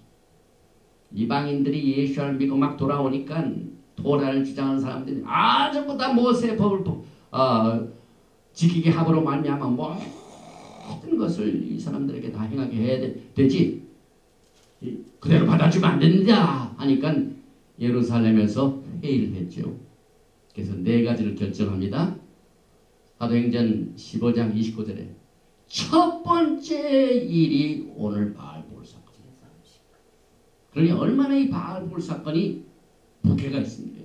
이방인들이 예수를 믿고 막 돌아오니까 토라를 주장하는 사람들이 전부 다 모세의 법을 지키게 함으로 말미암아 모든 것을 이 사람들에게 다 행하게 해야 되지 그대로 받아주면 안 된다 하니까 예루살렘에서 회의를 했죠. 그래서 네 가지를 결정합니다. 사도행전 15장 29절에 첫 번째 일이 오늘 바알볼 사건입니다. 그러니 얼마나 이 바알볼 사건이 무게가 있습니까?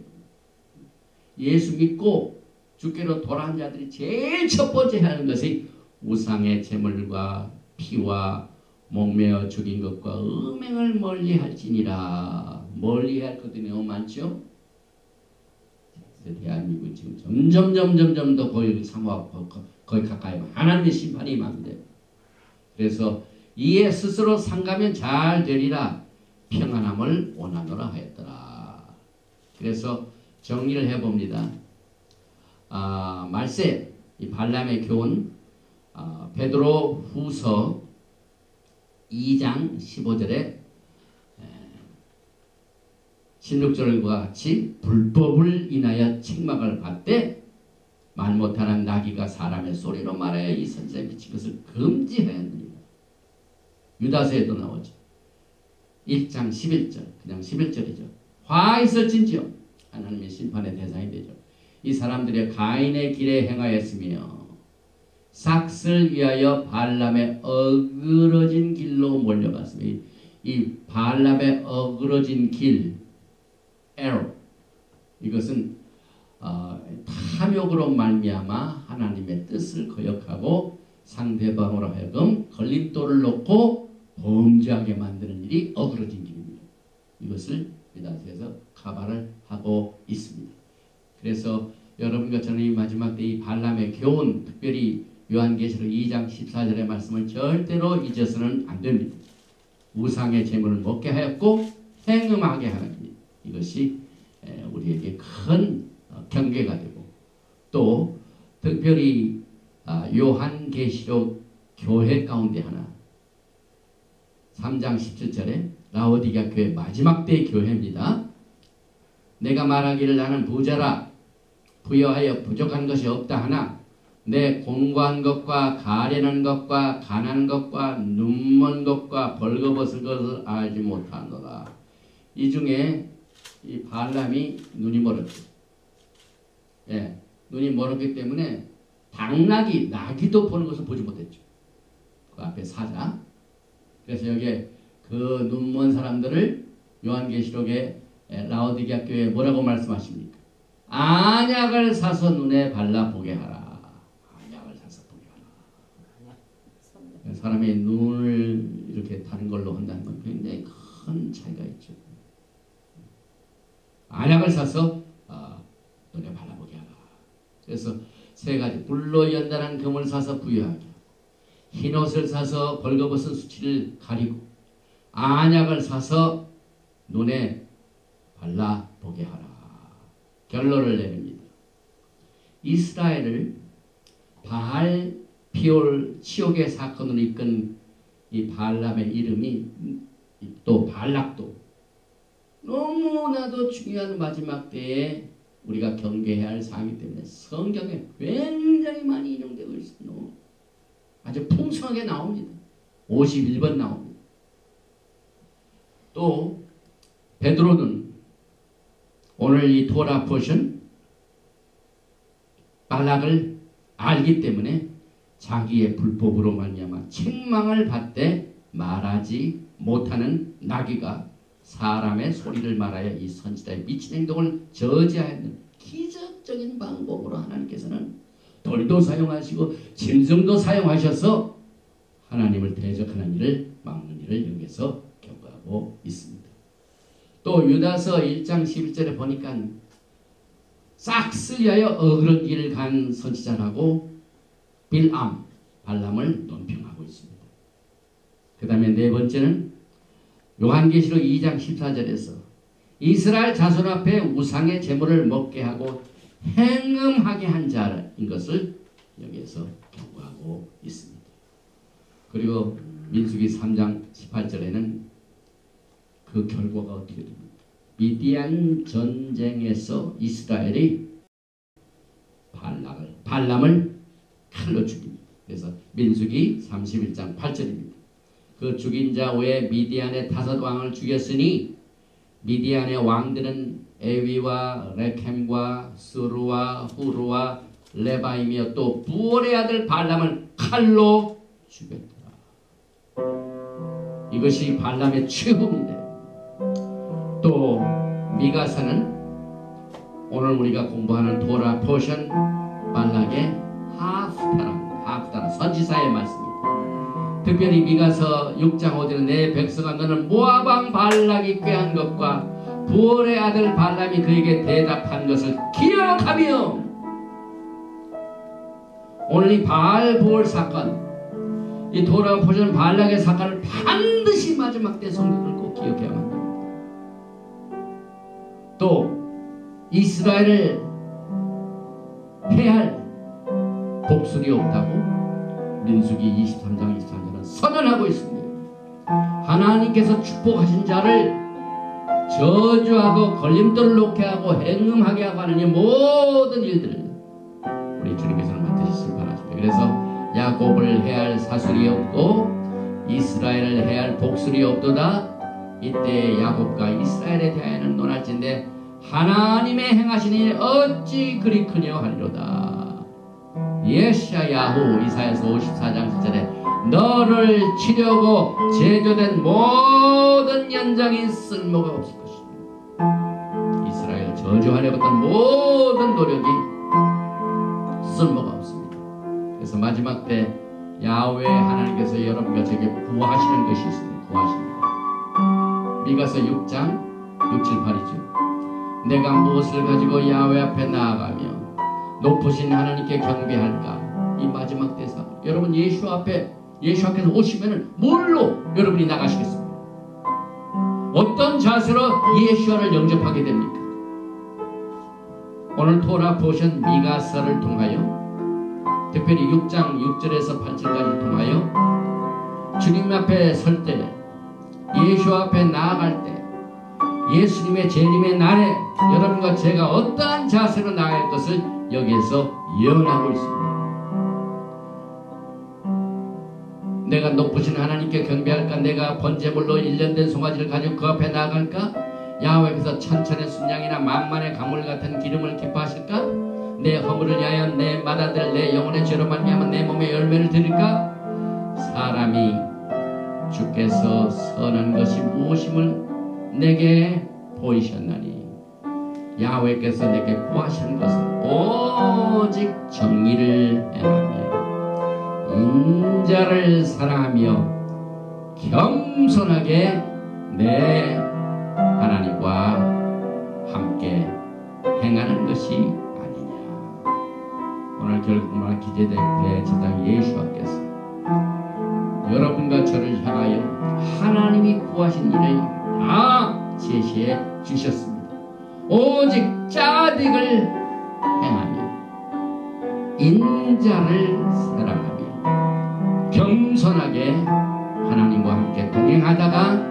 예수 믿고 주께로 돌아온 자들이 제일 첫 번째 하는 것이 우상의 제물과 피와 목매어 죽인 것과 음행을 멀리할지니라. 멀리할 것들이 너무 많죠. 대한민국은 지금 점점 더 거의 거의 가까이 하나님의 심판이 임합니다. 그래서 이에 스스로 상가면 잘 되리라 평안함을 원하노라 하였더라. 그래서 정리를 해봅니다. 말세 이 발람의 교훈 베드로 후서 2장 15절에 16절과 같이 불법을 인하여 책망을 받되 말 못하는 나귀가 사람의 소리로 말하여 이 선지자에 미친 것을 금지하였느니라. 유다서에도 나오죠. 1장 11절 그냥 11절이죠. 화 있을진지요. 하나님의 심판의 대상이 되죠. 이 사람들이 가인의 길에 행하였으며 삭을 위하여 발람의 어그러진 길로 몰려갔으며 이 발람의 어그러진 길 error 이것은 탐욕으로 말미암아 하나님의 뜻을 거역하고 상대방으로 하여금 걸림돌을 놓고 범죄하게 만드는 일이 어그러진 길입니다. 이것을 유다서에서 가발을 하고 있습니다. 그래서 여러분과 저는 이 마지막 때 이 발람의 교훈 특별히 요한계시록 2장 14절의 말씀을 절대로 잊어서는 안 됩니다. 우상의 제물을 먹게 하였고 행음하게 하는 일. 이것이 우리에게 큰 경계가 되고 또 특별히 요한계시록 교회 가운데 하나 3장 17절에 라오디게아 교회 마지막 때의 교회입니다. 내가 말하기를 나는 부자라 부여하여 부족한 것이 없다 하나 내 공고한 것과 가련한 것과 가난한 것과 눈먼 것과 벌거벗은 것을 알지 못하노라. 이 중에 이 발람이 눈이 멀었죠. 눈이 멀었기 때문에 나귀도 보는 것을 보지 못했죠. 그 앞에 사자. 그래서 여기에 그 눈먼 사람들을 요한계시록에 라오디게아 교회에 뭐라고 말씀하십니까? 안약을 사서 눈에 발라보게 하라. 안약을 사서 보게 하라. 사람의 눈을 이렇게 다른 걸로 한다는 건 굉장히 큰 차이가 있죠. 안약을 사서 눈에 발라보게 하라. 그래서 세 가지 불로 연단한 금을 사서 부여하게 흰옷을 사서 벌거벗은 수치를 가리고 안약을 사서 눈에 발라보게 하라. 결론을 내립니다. 이스라엘을 바알 피올 치욕의 사건으로 이끈 이 발람의 이름이 또 발락도 너무나도 중요한 마지막 때에 우리가 경계해야 할 사항이기 때문에 성경에 굉장히 많이 인용되고 있습니다. 아주 풍성하게 나옵니다. 51번 나옵니다. 또 베드로는 오늘 이 토라 포션 발락을 알기 때문에 자기의 불법으로 말미암아 책망을 받되 말하지 못하는 나귀가 사람의 소리를 말하여 이 선지자의 미친 행동을 저지하였는 기적적인 방법으로 하나님께서는 돌도 사용하시고 짐승도 사용하셔서 하나님을 대적하는 일을 막는 일을 여기서 경고하고 있습니다. 또 유다서 1장 11절에 보니까 싹쓸이 하여 어그런 길을 간 선지자라고 빌암, 발람을 논평하고 있습니다. 그 다음에 네 번째는 요한계시록 2장 14절에서 이스라엘 자손 앞에 우상의 제물을 먹게 하고 행음하게 한 자인 것을 여기에서 경고하고 있습니다. 그리고 민수기 3장 18절에는 그 결과가 어떻게 됩니까? 미디안 전쟁에서 이스라엘이 발람을 칼로 죽입니다. 그래서 민수기 31장 8절입니다. 그 죽인 자 외에 미디안의 5왕을 죽였으니 미디안의 왕들은 에위와 레켐과 스루와 후루와 레바임이여 또 부올의 아들 발람을 칼로 죽였더라. 이것이 발람의 최후인데 또 미가서는 오늘 우리가 공부하는 토라 포션 발락의 하프타라 선지자의 말씀입니다. 특별히 미가서 6장 5절에 내 백성아 너는 모압 왕 발락이 꾀한 것과 부올의 아들 발람이 그에게 대답한 것을 기억하며 오늘 이 바알 부올 사건 이 토라 포션 발락의 사건을 반드시 마지막 때 성경을 꼭 기억해야만 합니다. 또 이스라엘을 패할 복술이 없다고 민수기 23장 23절은 선언하고 있습니다. 하나님께서 축복하신 자를 저주하고 걸림돌을 놓게 하고 행음하게 하고 하는 이 모든 일들을 우리 주님께서는 맡으시길 바랍니다. 그래서 야곱을 해할 사술이 없고 이스라엘을 해할 복술이 없도다. 이때 야곱과 이스라엘에 대하여는 논할진대 하나님의 행하신 일 어찌 그리 크냐 하리로다. 예샤야후 이사야서 54장 10절에 너를 치려고 제조된 모든 연장이 쓸모가 없을 것이다. 이스라엘 저주하려고 했던 모든 노력이 쓸모가 없습니다. 그래서 마지막 때 야훼 하나님께서 여러분과 저에게 구하시는 것이 있습니다. 구하십니다. 미가서 6장 6, 7, 8이죠. 내가 무엇을 가지고 야훼 앞에 나아가며 높으신 하나님께 경배할까? 이 마지막 대사. 여러분 예수 앞에서 오시면은 뭘로 여러분이 나가시겠습니까? 어떤 자세로 예수를 영접하게 됩니까? 오늘 토라 포션 미가서를 통하여 특별히 6장 6절에서 8절까지 통하여 주님 앞에 설 때 예수 앞에 나아갈 때 예수님의 재림의 날에 여러분과 제가 어떠한 자세로 나아갈 것을 여기에서 예언하고 있습니다. 내가 높으신 하나님께 경배할까? 내가 번제물로 1년 된 송아지를 가지고 그 앞에 나아갈까? 야훼께서 천천의 순양이나 만만의 가물 같은 기름을 기뻐하실까? 내 허물을 위하여 내 맏아들 내 영혼의 죄로 말미암아 내 몸에 열매를 드릴까? 사람이 주께서 선한 것이 무엇임을 내게 보이셨나니 야훼께서 내게 구하시는 것은 오직 정의를 행하며 인자를 사랑하며 겸손하게 내 하나님과 함께 행하는 것이 아니냐. 오늘 결국 말 기재된 대제사장 예수께서 여러분과 저를 향하여 하나님이 구하신 일을 다 제시해 주셨습니다. 오직 짜득을 행하며 인자를 사랑하며 겸손하게 하나님과 함께 동행하다가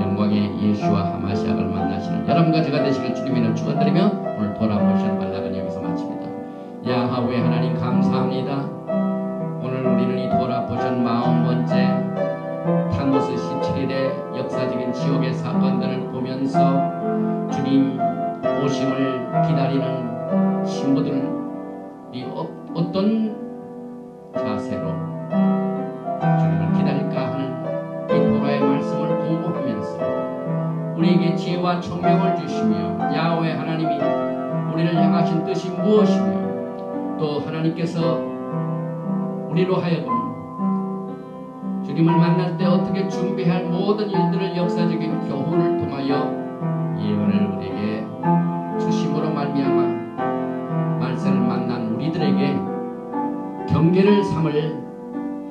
영광의 예수와 하마시아를 만나 여러분과 제가 되시길 주님의 이름 축원드리며 오늘 돌아보신 말락은 여기서 마칩니다. 야하웨 하나님 감사합니다. 오늘 우리는 이 돌아보신 40번째 타모스 17일의 역사적인 지옥의 사건들을 보면서 주님 오심을 기다리는 신부들이 어떤 자세로 주님을 기다릴까 하는 이 토라의 말씀을 공부하면서 우리에게 지혜와 총명을 주시며 야훼 하나님이 우리를 향하신 뜻이 무엇이며 또 하나님께서 우리로 하여금 주님을 만날 때 어떻게 준비해야 할 모든 일들을 역사적인 교훈을 통하여 예언을 우리에게 주심으로 말미암아 말세를 만난 우리들에게 경계를 삼을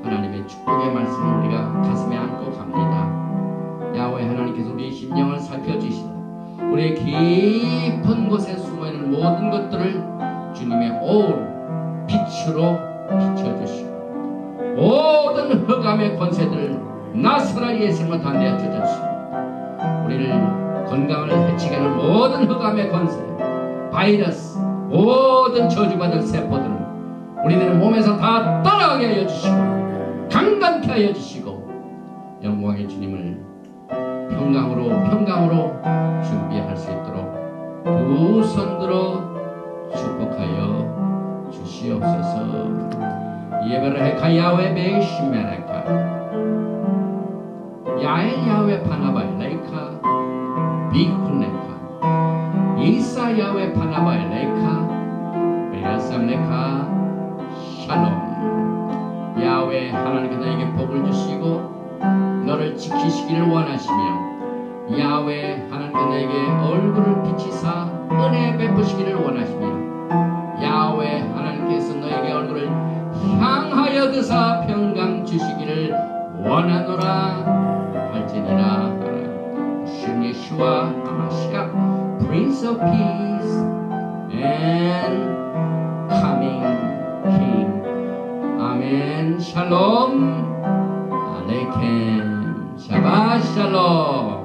하나님의 축복의 말씀을 우리가 가슴에 안고 갑니다. 야훼 하나님께서 우리의 심령을 살펴주시다. 우리의 깊은 곳에 숨어있는 모든 것들을 주님의 올 빛으로 비춰주시고 모든 흑암의 권세들을 나사라의 예수님을 다 내어주셨습니다. 우리를 건강을 해치게 하는 모든 흑암의 권세, 바이러스, 모든 저주받은 세포들을 우리들의 몸에서 다 떠나가게 하여 주시고 강건케 하여 주시고 영광의 주님을 평강으로 준비할 수 있도록 두 손 들어 축복하여 주시옵소서. 예베르헤카 야훼 베이시메레카 야엘 야훼 파나바엘레이카 비쿠네카 이사 야훼 파나바엘레이카 베라삼레카 샬롬. 야훼 하나님께서 너에게 복을 주시고 너를 지키시기를 원하시며 야훼 하나님께서 너에게 얼굴을 비치사 은혜 베푸시기를 원하시며 야훼 하나님께서 너에게 얼굴을 향하여 드사 평강 주시기를 원하노라 할지니라. 신 예수와 아마시아 Prince of Peace and Coming King. 아멘. 샬롬 알레이켐 샤ባት 샬롬.